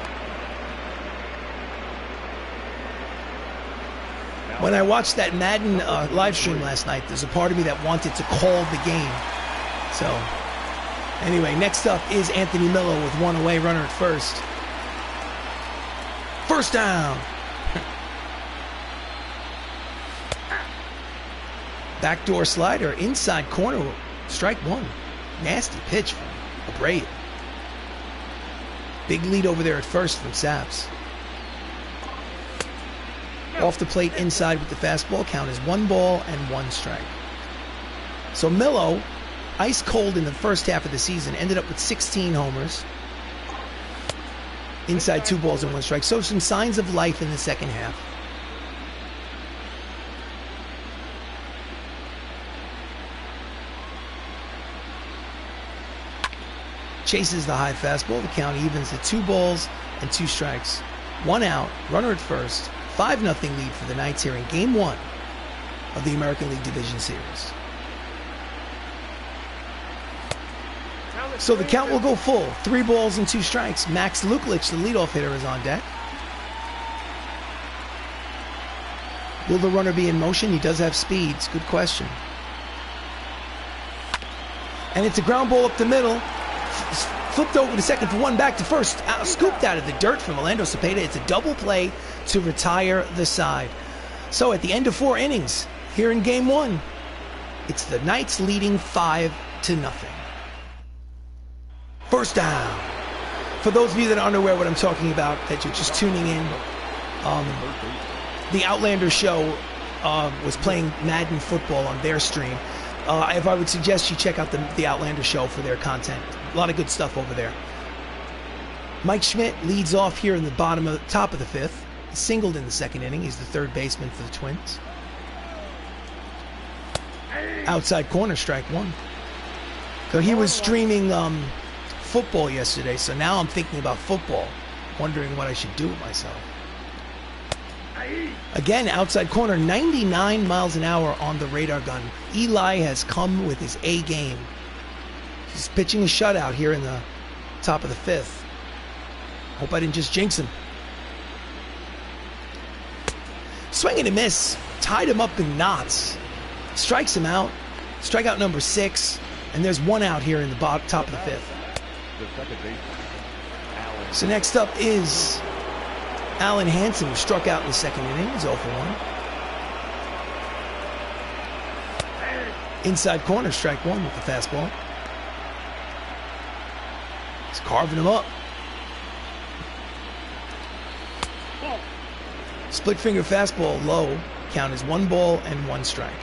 A: When I watched that Madden live stream last night, there's a part of me that wanted to call the game. So, anyway, next up is Anthony Miller with one away, runner at first. First down. Backdoor slider, inside corner, strike one. Nasty pitch from Abreu. Big lead over there at first from Saps. Off the plate inside with the fastball. Count is 1 ball and 1 strike. So Millo, ice cold in the first half of the season, ended up with 16 homers. Inside 2 balls and 1 strike. So some signs of life in the second half. Chases the high fastball. The count evens at 2 balls and 2 strikes. 1 out, runner at first. 5-0 lead for the Knights here in Game 1 of the American League Division Series. So the count will go full. 3 balls and 2 strikes. Max Luklich, the leadoff hitter, is on deck. Will the runner be in motion? He does have speed. It's a good question. And it's a ground ball up the middle. Flipped over to second for 1, back to first. Scooped out of the dirt from Orlando Cepeda. It's a double play to retire the side. So at the end of 4 innings, here in Game 1, it's the Knights leading 5-0. First down. For those of you that aren't aware what I'm talking about, that you're just tuning in, the Outlander show was playing Madden football on their stream. If I would suggest you check out the Outlander show for their content. A lot of good stuff over there. Mike Schmidt leads off here in the top of the 5th. He singled in the 2nd inning. He's the 3rd baseman for the Twins. Outside corner, strike 1. So he was streaming football yesterday, so now I'm thinking about football, wondering what I should do with myself. Again, outside corner, 99 miles an hour on the radar gun. Eli has come with his A game. He's pitching a shutout here in the top of the 5th. Hope I didn't just jinx him. Swing and a miss. Tied him up in knots. Strikes him out. Strikeout number 6. And there's 1 out here in the top of the 5th. So next up is Alan Hansen, who struck out in the 2nd inning. He's 0 for 1. Inside corner, strike 1 with the fastball. He's carving him up. Split finger fastball low. Count is 1 ball and 1 strike.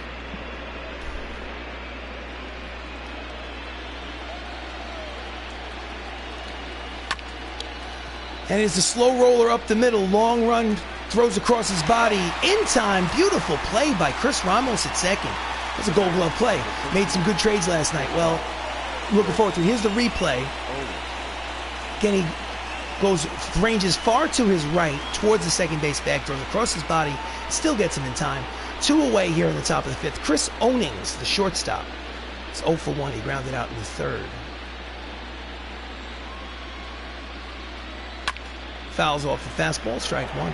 A: And it's a slow roller up the middle. Long run, throws across his body. In time, beautiful play by Chris Ramos at second. That's a Gold Glove play. Made some good trades last night. Well, looking forward to it. Here's the replay. Again, he ranges far to his right towards the second base bag, throws across his body, still gets him in time. 2 away here in the top of the 5th. Chris Onings, the shortstop, is 0 for 1. He grounded out in the 3rd. Fouls off the fastball, strike 1.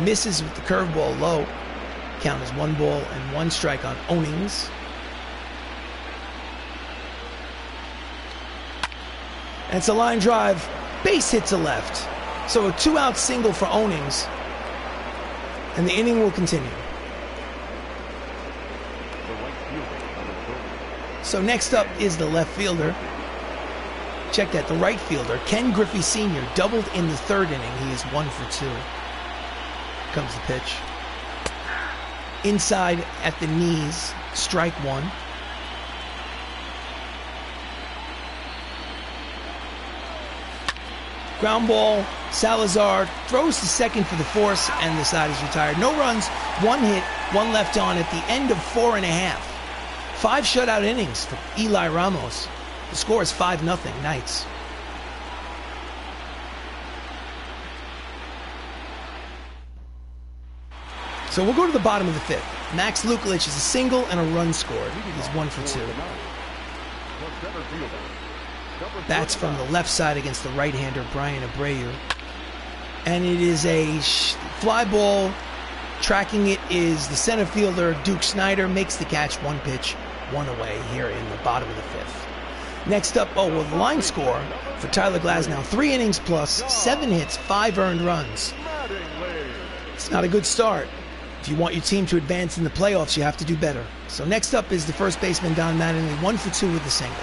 A: Misses with the curveball low. Count is 1 ball and 1 strike on Onings. And it's a line drive. Base hit to left. So a 2-out single for Onings. And the inning will continue. So next up is the left fielder. Check that, the right fielder, Ken Griffey Sr., doubled in the 3rd inning. He is 1 for 2. Comes the pitch. Inside at the knees, strike 1. Ground ball, Salazar throws to second for the force, and the side is retired. No runs, 1 hit, 1 left on at the end of 4 1/2. 5 shutout innings for Eli Ramos. The score is 5-0 Knights. So we'll go to the bottom of the fifth. Max Lukulich is a single and a run scored. He's 1 for 2. That's from the left side against the right-hander Brian Abreu. And it is a fly ball. Tracking it is the center fielder Duke Snyder. Makes the catch, 1 pitch, 1 away here in the bottom of the fifth. Next up, the line score for Tyler Glasnow. 3 innings plus, 7 hits, 5 earned runs. It's not a good start. If you want your team to advance in the playoffs, you have to do better. So next up is the first baseman Don Mattingly, 1 for 2 with a single.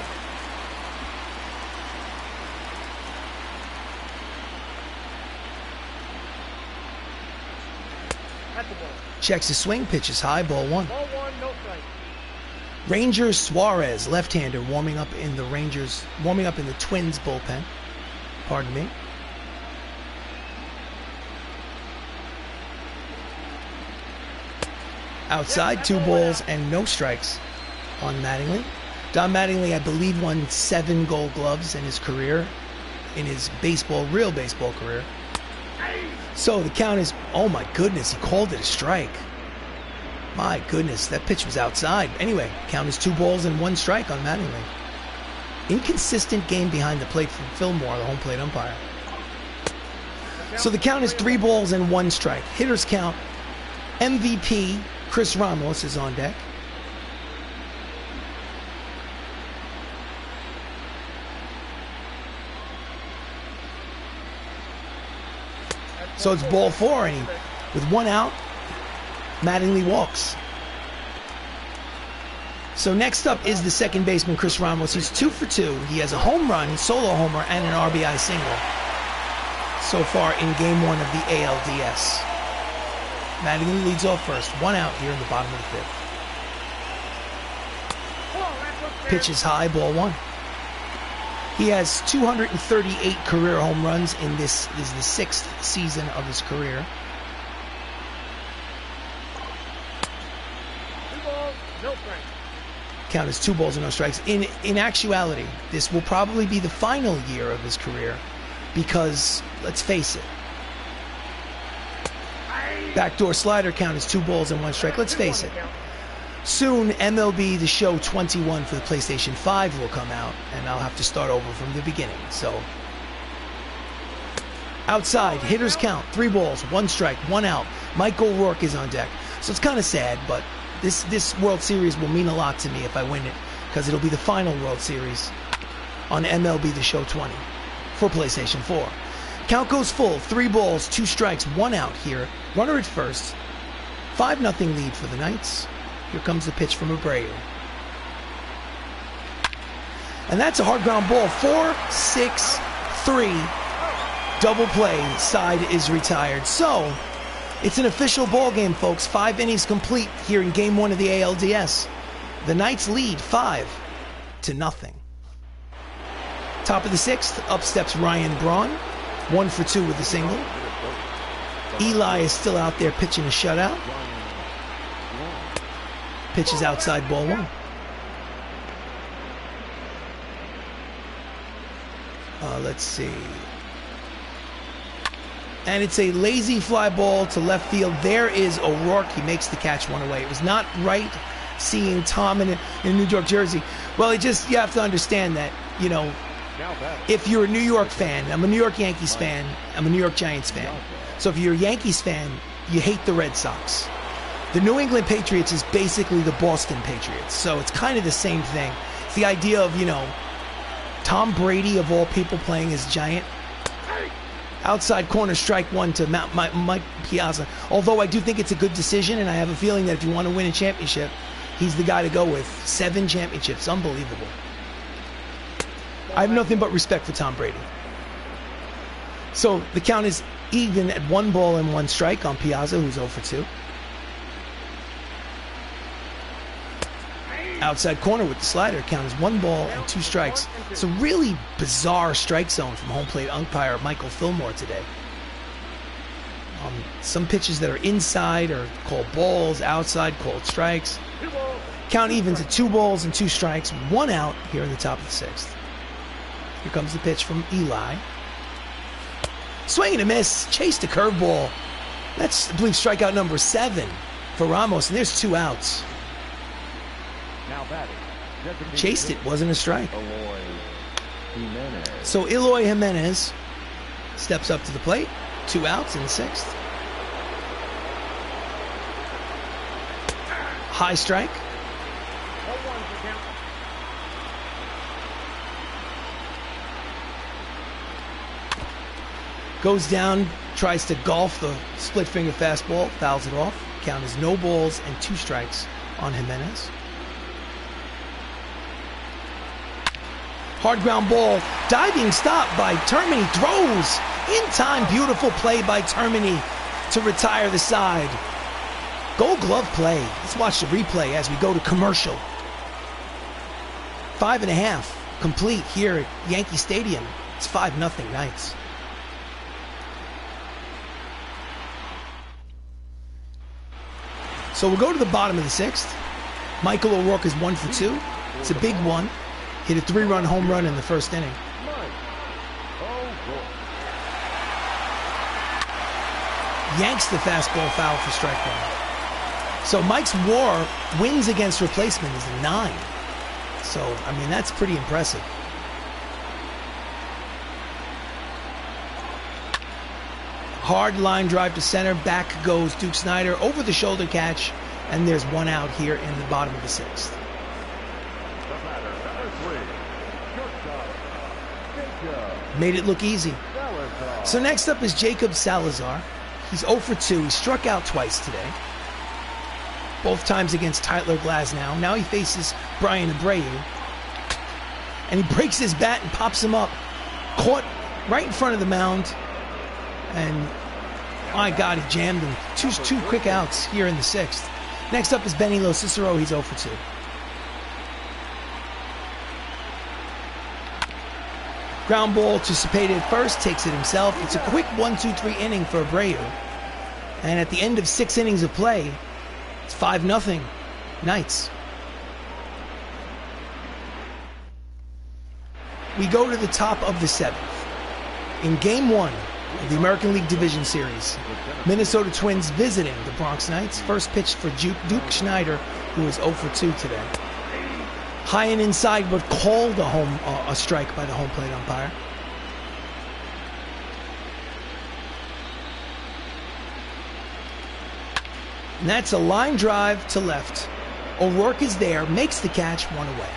A: Checks his swing, pitches high, ball 1.
C: Ball 1, no strike.
A: Rangers Suarez, left-hander, warming up in the Twins bullpen. Pardon me. Outside, 2 balls and no strikes on Mattingly. Don Mattingly, I believe, won 7 Gold Gloves in his career, in his real baseball career. So the count is, oh my goodness, he called it a strike. My goodness, that pitch was outside. Anyway, count is 2 balls and 1 strike on Mattingly. Inconsistent game behind the plate from Fillmore, the home plate umpire. So the count is 3 balls and 1 strike. Hitters count, MVP Chris Ramos is on deck. So it's ball 4, and with 1 out, Mattingly walks. So next up is the second baseman, Chris Ramos. He's 2 for 2. He has a home run, solo homer, and an RBI single so far in game 1 of the ALDS. Mattingly leads off first. 1 out here in the bottom of the fifth. Pitch is high, ball 1. He has 238 career home runs in this is the 6th season of his career.
C: 2 balls, no strikes.
A: Count is 2 balls and no strikes. In actuality, this will probably be the final year of his career because, let's face it, backdoor slider count is 2 balls and 1 strike. Let's face it. Soon, MLB The Show 21 for the PlayStation 5 will come out, and I'll have to start over from the beginning. So, outside, hitters count, 3 balls, 1 strike, 1 out. Mike O'Rourke is on deck. So it's kind of sad, but this World Series will mean a lot to me if I win it, because it'll be the final World Series on MLB The Show 20 for PlayStation 4. Count goes full, 3 balls, 2 strikes, 1 out here. Runner at first. 5-0 lead for the Knights. Here comes the pitch from Abreu. And that's a hard ground ball. 4-6-3. Double play. Side is retired. So, it's an official ball game, folks. 5 innings complete here in game 1 of the ALDS. The Knights lead 5-0. Top of the 6th, up steps Ryan Braun. 1 for 2 with a single. Eli is still out there pitching a shutout. Pitch is outside, ball 1. Let's see. And it's a lazy fly ball to left field. There is O'Rourke. He makes the catch, 1 away. It was not right seeing Tom in New York jersey. Well, you have to understand that, if you're a New York fan, I'm a New York Yankees fan, I'm a New York Giants fan. So if you're a Yankees fan, you hate the Red Sox. The New England Patriots is basically the Boston Patriots. So it's kind of the same thing. It's the idea of, Tom Brady, of all people, playing as Giant. Outside corner, strike 1 to Mike Piazza. Although I do think it's a good decision, and I have a feeling that if you want to win a championship, he's the guy to go with. 7 championships. Unbelievable. I have nothing but respect for Tom Brady. So the count is even at 1 ball and 1 strike on Piazza, who's 0 for 2. Outside corner with the slider. Count is 1 ball and 2 strikes. It's a really bizarre strike zone from home plate umpire Michael Fillmore today. Some pitches that are inside are called balls, outside called strikes. Count evens at 2 balls and 2 strikes, 1 out here in the top of the 6th. Here comes the pitch from Eli. Swing and a miss. Chased a curveball That's, I believe, strikeout number 7 for Ramos, and there's 2 outs.
B: Now batting.
A: Chased it, wasn't a strike.
B: Eloy Jimenez.
A: So Eloy Jimenez steps up to the plate. 2 outs in the 6th. High strike.
C: 0-1 for count.
A: Goes down, tries to golf the split finger fastball, fouls it off. Count is no balls and 2 strikes on Jimenez. Hard ground ball, diving stop by Termini, throws in time. Beautiful play by Termini to retire the side. Gold glove play. Let's watch the replay as we go to commercial. 5.5 complete here at Yankee Stadium. It's 5-0 Knights. So we'll go to the bottom of the 6th. Michael O'Rourke is 1 for 2. It's a big one. Hit a 3-run home run in the 1st inning. Yanks the fastball foul for strike 1. So Mike's WAR wins against replacement is 9. So, I mean, that's pretty impressive. Hard line drive to center. Back goes Duke Snider. Over the shoulder catch. And there's 1 out here in the bottom of the 6th. Made it look easy. So next up is Jacob Salazar. He's 0 for 2. He struck out twice today. Both times against Tyler Glasnow. Now he faces Brian Abreu. And he breaks his bat and pops him up. Caught right in front of the mound. And my God, he jammed him. Two quick outs here in the 6th. Next up is Benny Lo Cicero. He's 0 for 2. Ground ball to Cepeda at first, takes it himself. It's a quick 1-2-3 inning for Abreu. And at the end of 6 innings of play, it's 5-0 Knights. We go to the top of the 7th. In Game 1 of the American League Division Series, Minnesota Twins visiting the Bronx Knights. First pitch for Duke Schneider, who is 0 for 2 today. High and inside, but called a strike by the home plate umpire. And that's a line drive to left. O'Rourke is there, makes the catch, 1 away.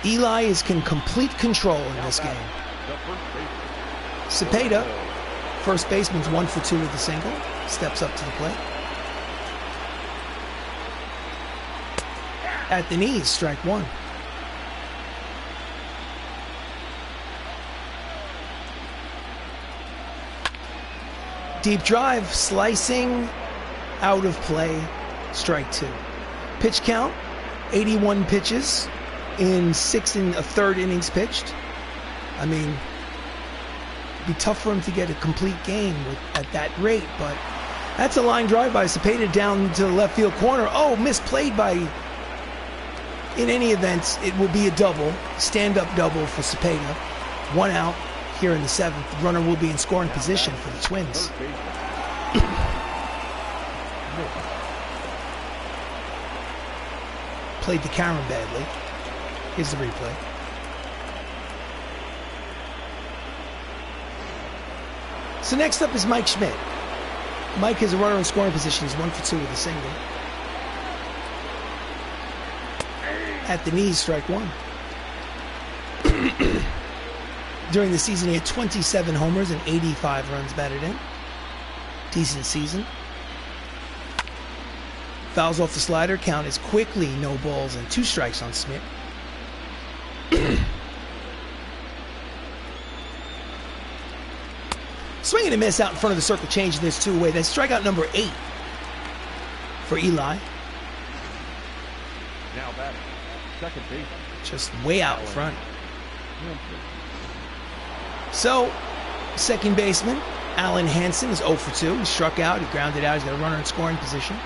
A: Eli is in complete control in this game. Cepeda, first baseman's 1 for 2 with a single, steps up to the plate. At the knees, strike 1. Deep drive, slicing, out of play, strike 2. Pitch count, 81 pitches in 6 1/3 innings pitched. I mean, it'd be tough for him to get a complete game at that rate, but that's a line drive by Cepeda down to the left field corner. Oh, misplayed by... In any event, it will be a double, stand-up double for Cepeda. 1 out here in the 7th. The runner will be in scoring position for the Twins. Played the Karen badly. Here's the replay. So next up is Mike Schmidt. Mike is a runner in scoring position. He's 1 for 2 with a single. At the knees, strike 1. During the season, he had 27 homers and 85 runs batted in. Decent season. Fouls off the slider. Count is quickly no balls and 2 strikes on Schmidt. Swing and a miss out in front of the circle change, and there's 2 away. That's strikeout number 8 for Eli.
B: Now batting. Second base.
A: Just way out in front. So, second baseman, Alan Hansen is 0 for 2. He struck out. He grounded out. He's got a runner in scoring position.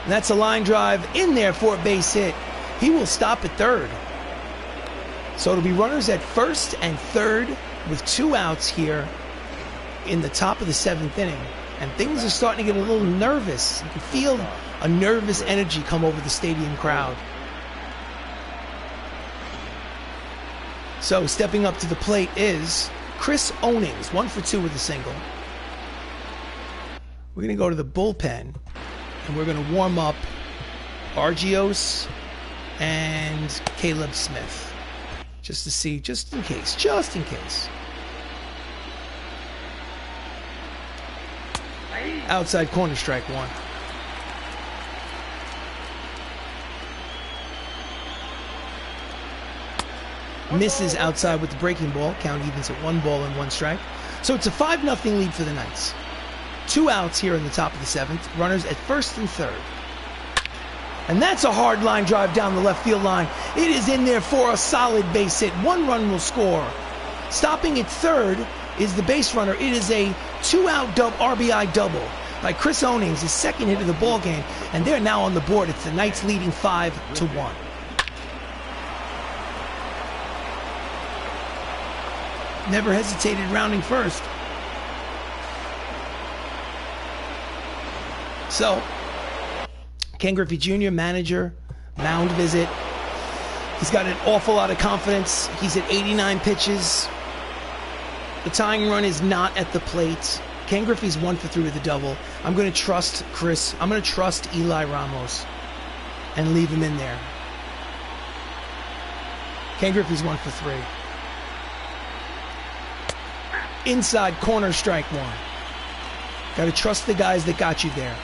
A: And that's a line drive in there for a base hit. He will stop at third. So it'll be runners at first and third with 2 outs here in the top of the 7th inning, and things are starting to get a little nervous. You can feel a nervous energy come over the stadium crowd. So stepping up to the plate is Chris Onings, 1 for 2 with a single. We're going to go to the bullpen, and we're going to warm up Argios and Caleb Smith, just to see, just in case. Outside corner, strike 1. Misses outside with the breaking ball. Count evens at 1 ball and 1 strike. So it's a 5-0 lead for the Knights. 2 outs here in the top of the 7th. Runners at 1st and 3rd. And that's a hard line drive down the left field line. It is in there for a solid base hit. 1 run will score. Stopping at 3rd is the base runner. It is a 2-out RBI double by Chris Onings, his 2nd hit of the ball game, and they're now on the board. It's the Knights leading 5-1. Never hesitated rounding first. So, Ken Griffey Jr., manager, mound visit. He's got an awful lot of confidence. He's at 89 pitches. The tying run is not at the plate. Ken Griffey's 1 for 3 with a double. I'm going to trust Chris. I'm going to trust Eli Ramos and leave him in there. Ken Griffey's 1 for 3. Inside corner, strike 1. Got to trust the guys that got you there.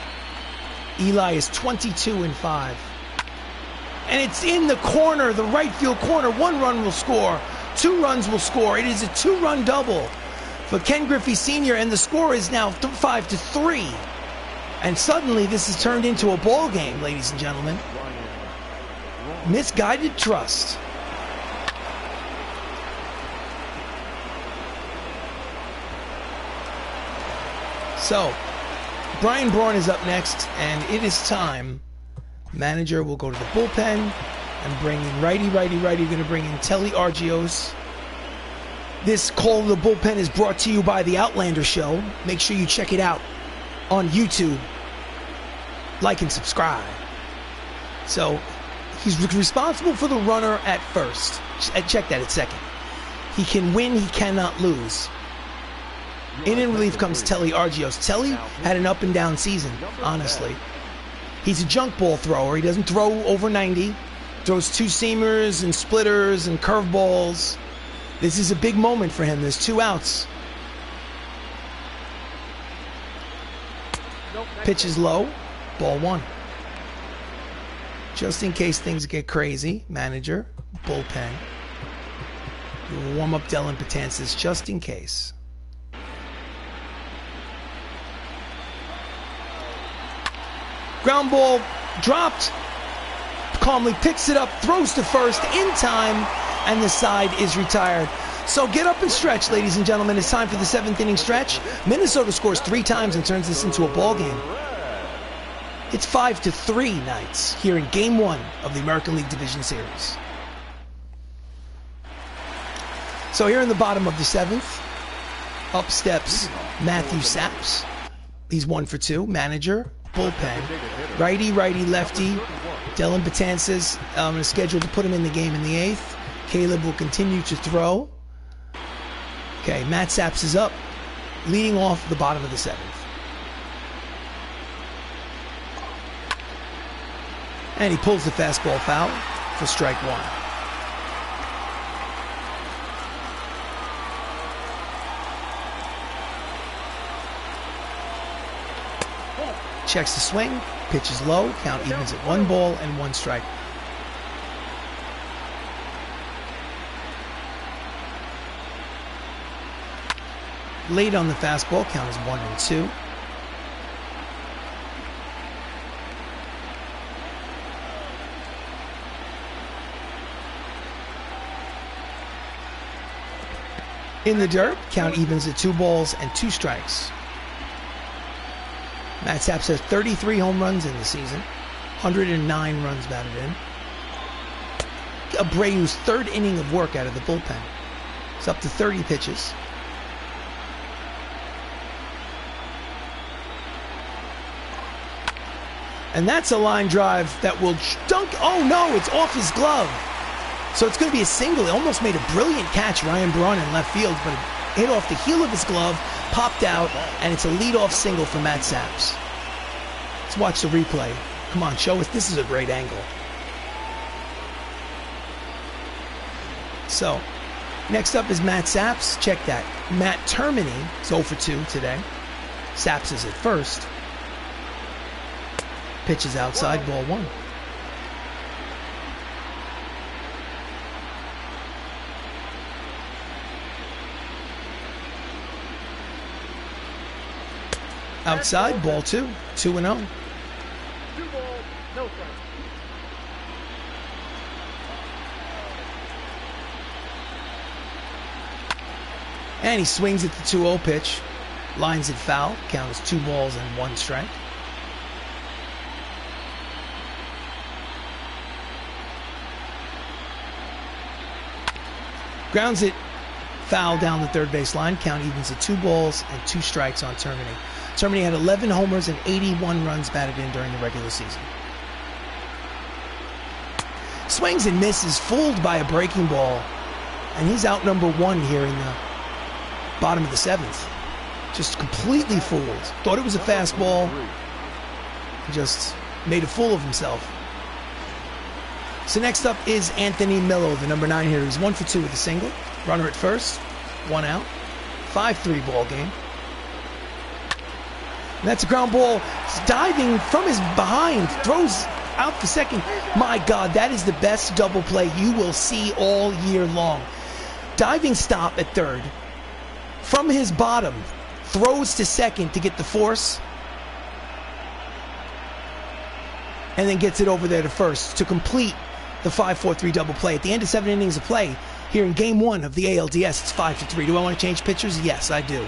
A: Eli is 22-5. And it's in the corner, the right field corner. 1 run will score. 2 runs will score. It is a 2-run double for Ken Griffey Sr., and the score is now 5-3. And suddenly this has turned into a ball game, ladies and gentlemen. Misguided trust. So, Brian Braun is up next, and it is time. Manager will go to the bullpen and bring in righty. We're going to bring in Telly Argios. This call of the bullpen is brought to you by The Outlander Show. Make sure you check it out on YouTube. Like and subscribe. So, he's responsible for the runner at first. Check that at second. He can win, he cannot lose. In relief comes Telly Argios. Telly had an up and down season, honestly. He's a junk ball thrower. He doesn't throw over 90. Throws 2-seamers and splitters and curveballs. This is a big moment for him. There's 2 outs. Pitch is low. Ball 1. Just in case things get crazy, manager, bullpen. We'll warm up Dylan Betances just in case. Ground ball dropped. Calmly picks it up, throws to first in time, and the side is retired. So get up and stretch, ladies and gentlemen. It's time for the 7th inning stretch. Minnesota scores 3 times and turns this into a ball game. It's 5-3 Knights here in Game 1 of the American League Division Series. So here in the bottom of the 7th, up steps Matthew Saps. He's 1 for 2. Manager, bullpen. Righty, lefty. Dylan Betances, I'm going to schedule to put him in the game in the 8th. Caleb will continue to throw. Okay, Matt Saps is up, leading off the bottom of the 7th. And he pulls the fastball foul for strike 1. Checks the swing, pitch is low, count evens at 1 ball and 1 strike. Late on the fastball, count is 1-2. In the dirt, count evens at 2 balls and 2 strikes. Matt Saps has 33 home runs in the season, 109 runs batted in. Abreu's 3rd inning of work out of the bullpen. It's up to 30 pitches. And that's a line drive that will dunk. Oh, no, it's off his glove. So it's going to be a single. It almost made a brilliant catch, Ryan Braun, in left field, but it hit off the heel of his glove, popped out, and it's a leadoff single for Matt Saps. Let's watch the replay. Come on, show us. This is a great angle. So, next up is Matt Saps. Check that. Matt Termini is 0 for 2 today. Saps is at first. Pitches outside, ball 1. Outside, ball 2. 2-0.
C: 2 balls, no strikes.
A: And he swings at the 2-0 pitch. Lines it foul. Count as 2 balls and 1 strike. Grounds it foul down the third base line. Count evens at 2 balls and 2 strikes on Termini. Termini had 11 homers and 81 runs batted in during the regular season. Swings and misses, fooled by a breaking ball. And he's out number 1 here in the bottom of the 7th. Just completely fooled. Thought it was a fastball. Just made a fool of himself. So next up is Anthony Millo, the number 9 hitter. He's 1 for 2 with a single. Runner at first, 1 out. 5-3 ball game. And that's a ground ball. He's diving from his behind, throws out for second. My God, that is the best double play you will see all year long. Diving stop at third. From his bottom, throws to second to get the force. And then gets it over there to first to complete the 5-4-3 double play. At the end of 7 innings of play, here in game 1 of the ALDS, it's 5-3. Do I want to change pitchers? Yes, I do.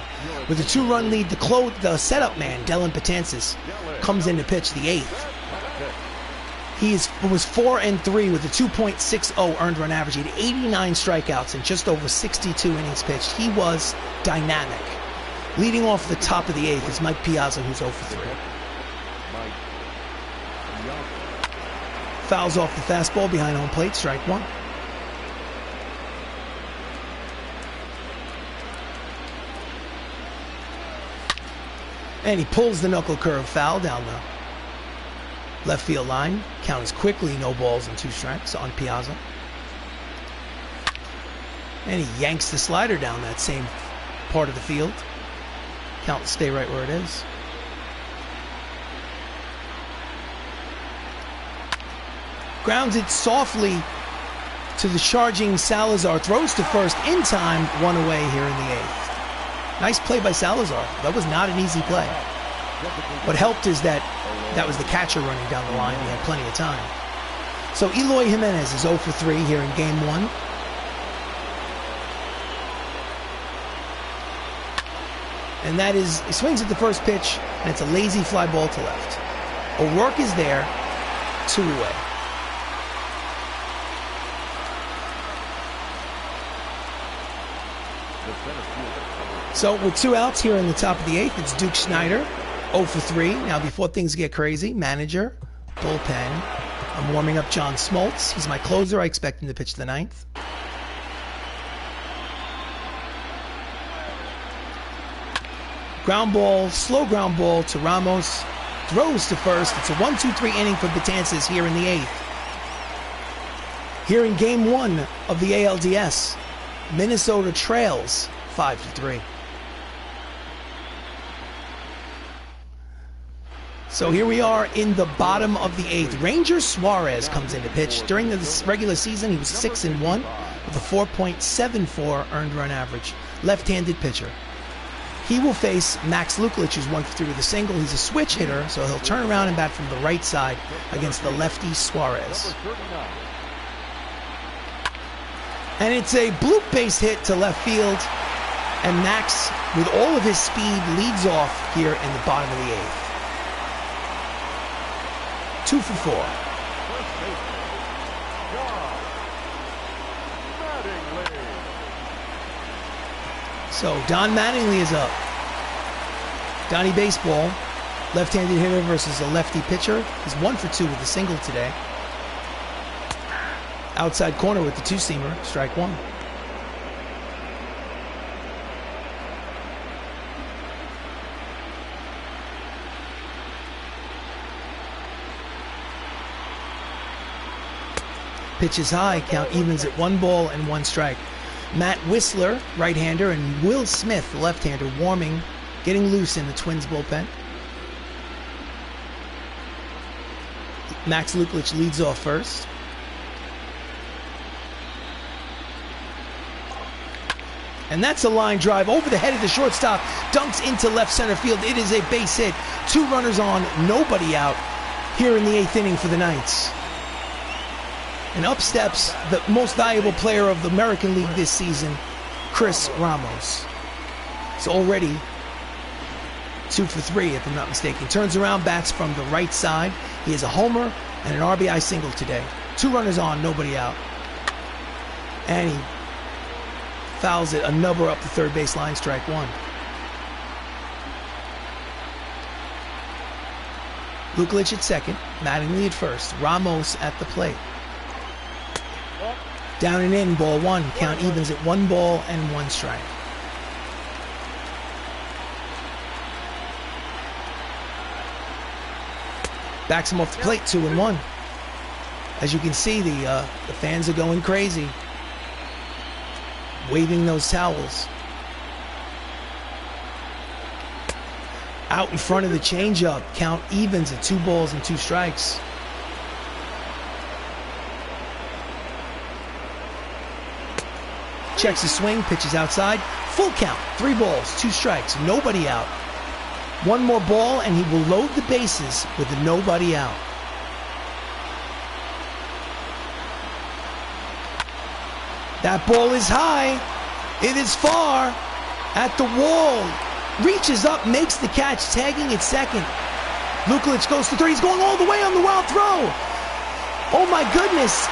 A: With a 2-run lead, the setup man, Dylan Patansis, comes in to pitch the 8th. He was 4-3 with a 2.60 earned run average. He had 89 strikeouts and just over 62 innings pitched. He was dynamic. Leading off the top of the 8th is Mike Piazza, who's 0 for 3. Fouls off the fastball behind home plate, strike 1. And he pulls the knuckle curve foul down the left field line. Count is quickly no balls and 2 strikes on Piazza. And he yanks the slider down that same part of the field. Count will stay right where it is. Grounds it softly to the charging Salazar. Throws to first in time. 1 away here in the 8th. Nice play by Salazar. That was not an easy play. What helped is that was the catcher running down the line. He had plenty of time. So Eloy Jimenez is 0 for 3 here in game 1. And that is, he swings at the first pitch, and it's a lazy fly ball to left. O'Rourke is there, 2 away. So with 2 outs here in the top of the 8th, it's Duke Schneider, 0 for 3. Now before things get crazy, manager, bullpen. I'm warming up John Smoltz. He's my closer. I expect him to pitch the 9th. Ground ball, slow ground ball to Ramos. Throws to first. It's a 1-2-3 inning for Betances here in the 8th. Here in game 1 of the ALDS, Minnesota trails 5-3. So here we are in the bottom of the 8th. Ranger Suarez comes in to pitch. During the regular season, he was 6-1 with a 4.74 earned run average. Left-handed pitcher. He will face Max Luklich, who's 1 for 3 with a single. He's a switch hitter, so he'll turn around and bat from the right side against the lefty Suarez. And it's a bloop base hit to left field. And Max, with all of his speed, leads off here in the bottom of the 8th. 2 for 4. So Don Mattingly is up. Donnie Baseball Left-handed hitter versus a lefty pitcher. He's 1 for 2 with a single today. Outside corner with the two-seamer, strike one. Pitch is high, count evens at 1 ball and 1 strike. Matt Whistler, right-hander, and Will Smith, the left-hander, warming, getting loose in the Twins bullpen. Max Luklich leads off first. And that's a line drive over the head of the shortstop, dunks into left center field. It is a base hit. 2 runners on, nobody out here in the 8th inning for the Knights. And up steps the most valuable player of the American League this season, Chris Ramos. It's already 2 for 3, if I'm not mistaken. Turns around, bats from the right side. He has a homer and an RBI single today. 2 runners on, nobody out. And he fouls it, a number up the third base line, strike one. Luklich at second, Mattingly at first, Ramos at the plate. Down and in, ball 1, count evens at 1 ball and 1 strike. Backs him off the plate, 2-1. As you can see, the fans are going crazy, waving those towels. Out in front of the changeup, count evens at 2 balls and 2 strikes. Checks the swing, pitches outside, full count, 3 balls, 2 strikes, nobody out. 1 more ball and he will load the bases with a nobody out. That ball is high. It is far. At the wall. Reaches up, makes the catch, tagging at second. Luklich goes to third. He's going all the way on the wild throw. Oh my goodness.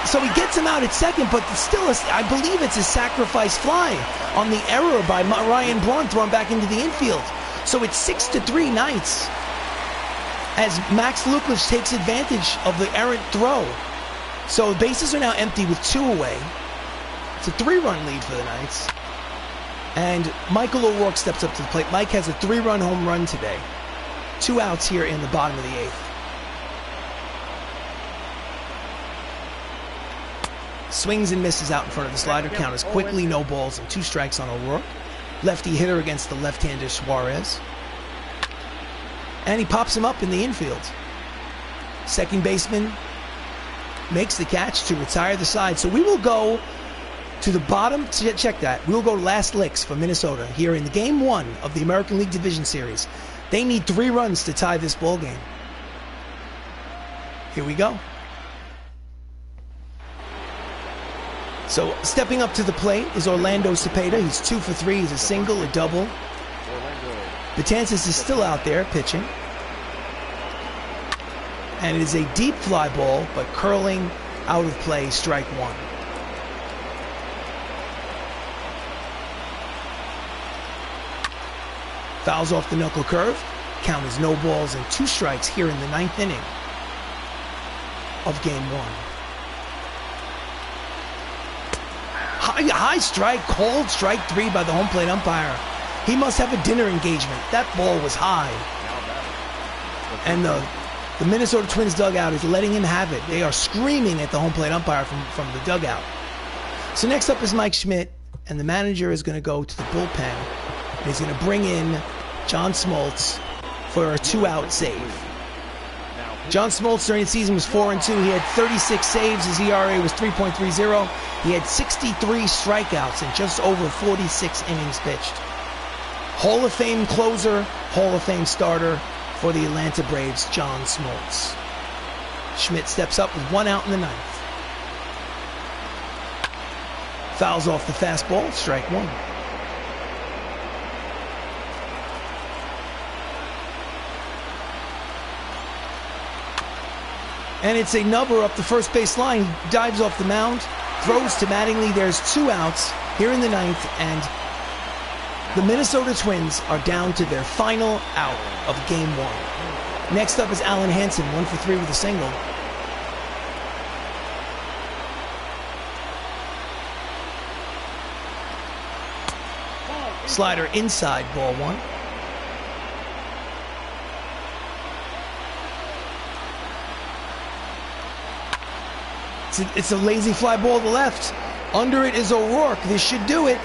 A: So he gets him out at second, but still, I believe it's a sacrifice fly on the error by Ryan Braun, thrown back into the infield. So it's 6-3 Knights as Max Luklich takes advantage of the errant throw. So bases are now empty with 2 away. It's a 3-run lead for the Knights. And Michael O'Rourke steps up to the plate. Mike has a 3-run home run today. 2 outs here in the bottom of the 8th. Swings and misses out in front of the slider. Count is quickly no balls and 2 strikes on O'Rourke. Lefty hitter against the left-hander Suarez. And he pops him up in the infield. Second baseman makes the catch to retire the side. So we will go to the bottom. Check that. We will go last licks for Minnesota here in the Game 1 of the American League Division Series. They need 3 runs to tie this ball game. Here we go. So stepping up to the plate is Orlando Cepeda. He's 2 for 3. He's a single, a double. Betances is still out there pitching. And it is a deep fly ball, but curling out of play, strike one. Fouls off the knuckle curve. Count is no balls and 2 strikes here in the 9th inning of game 1. High strike, called strike 3 by the home plate umpire. He must have a dinner engagement. That ball was high. And the Minnesota Twins dugout is letting him have it. They are screaming at the home plate umpire from the dugout. So next up is Mike Schmidt, and the manager is going to go to the bullpen. And he's going to bring in John Smoltz for a 2-out save. John Smoltz during the season was 4-2. He had 36 saves. His ERA was 3.30. He had 63 strikeouts in just over 46 innings pitched. Hall of Fame closer, Hall of Fame starter for the Atlanta Braves, John Smoltz. Schmidt steps up with 1 out in the 9th. Fouls off the fastball, strike 1. And it's a nubber up the first base line. He dives off the mound, throws to Mattingly. There's 2 outs here in the 9th, and The Minnesota Twins are down to their final out of Game 1. Next up is Alan Hansen, 1 for 3 with a single. Slider inside, ball 1. It's a lazy fly ball to the left. Under it is O'Rourke. This should do it.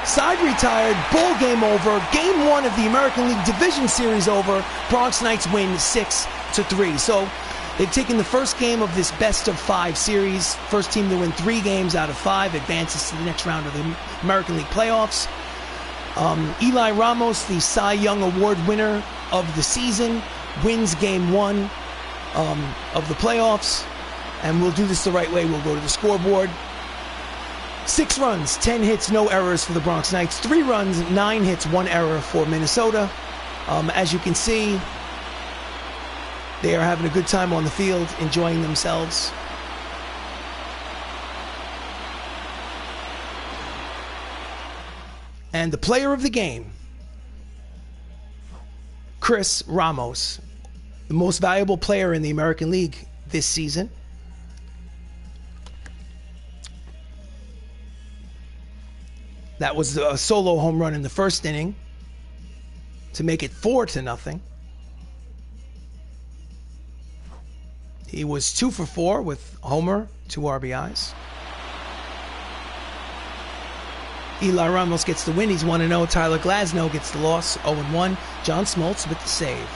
A: Side retired. Ball game over. Game 1 of the American League Division Series over. Bronx Knights win 6-3. So they've taken the first game of this best-of-5 series. First team to win 3 games out of 5 advances to the next round of the American League playoffs. Eli Ramos, the Cy Young Award winner of the season, wins Game 1 of the playoffs. And we'll do this the right way. We'll go to the scoreboard. 6 runs, 10 hits, no errors for the Bronx Knights. 3 runs, 9 hits, 1 error for Minnesota. As you can see, they are having a good time on the field, enjoying themselves. And the player of the game, Chris Ramos, the most valuable player in the American League this season. That was a solo home run in the first inning to make it 4-0. He was 2 for 4 with homer, 2 RBIs. Eli Ramos gets the win. He's 1-0. Tyler Glasnow gets the loss, 0-1. John Smoltz with the save.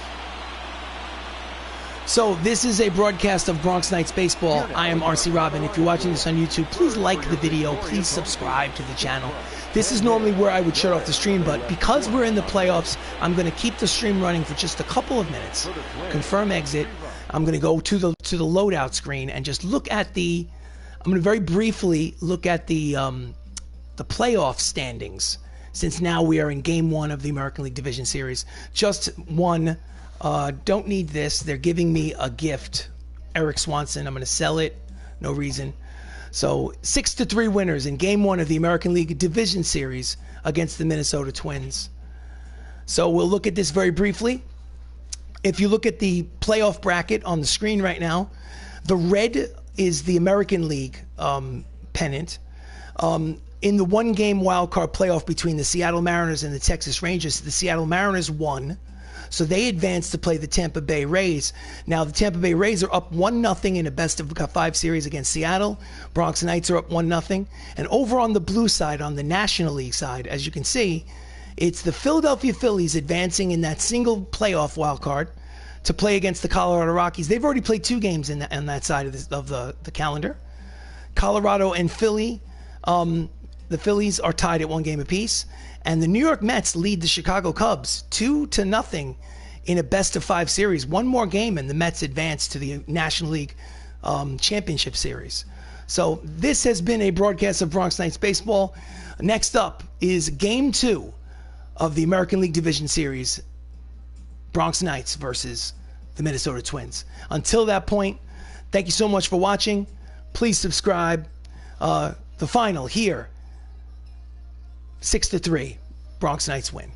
A: So this is a broadcast of Bronx Knights baseball. I am RC Robbin. If you're watching this on YouTube, please like the video. Please subscribe to the channel. This is normally where I would shut off the stream, but because we're in the playoffs, I'm going to keep the stream running for just a couple of minutes. Confirm exit. I'm going to go to the loadout screen and just look at the. I'm going to very briefly look at the playoff standings, since now we are in Game 1 of the American League Division Series. Just one. Don't need this. They're giving me a gift. Eric Swanson. I'm going to sell it. No reason. So 6-3 winners in Game 1 of the American League Division Series against the Minnesota Twins. So we'll look at this very briefly. If you look at the playoff bracket on the screen right now, the red is the American League pennant. In the one-game wildcard playoff between the Seattle Mariners and the Texas Rangers, the Seattle Mariners won. So they advanced to play the Tampa Bay Rays. Now the Tampa Bay Rays are up 1-0 in a best-of-5 series against Seattle. Bronx Knights are up 1-0. And over on the blue side, on the National League side, as you can see, it's the Philadelphia Phillies advancing in that single playoff wild card to play against the Colorado Rockies. They've already played 2 games on that side of the calendar. Colorado and Philly, the Phillies are tied at 1 game apiece. And the New York Mets lead the Chicago Cubs 2-0 in a best-of-5 series. 1 more game and the Mets advance to the National League Championship Series. So this has been a broadcast of Bronx Knights baseball. Next up is Game 2 of the American League Division Series. Bronx Knights versus the Minnesota Twins. Until that point, thank you so much for watching. Please subscribe. The final here, 6-3, Bronx Knights win.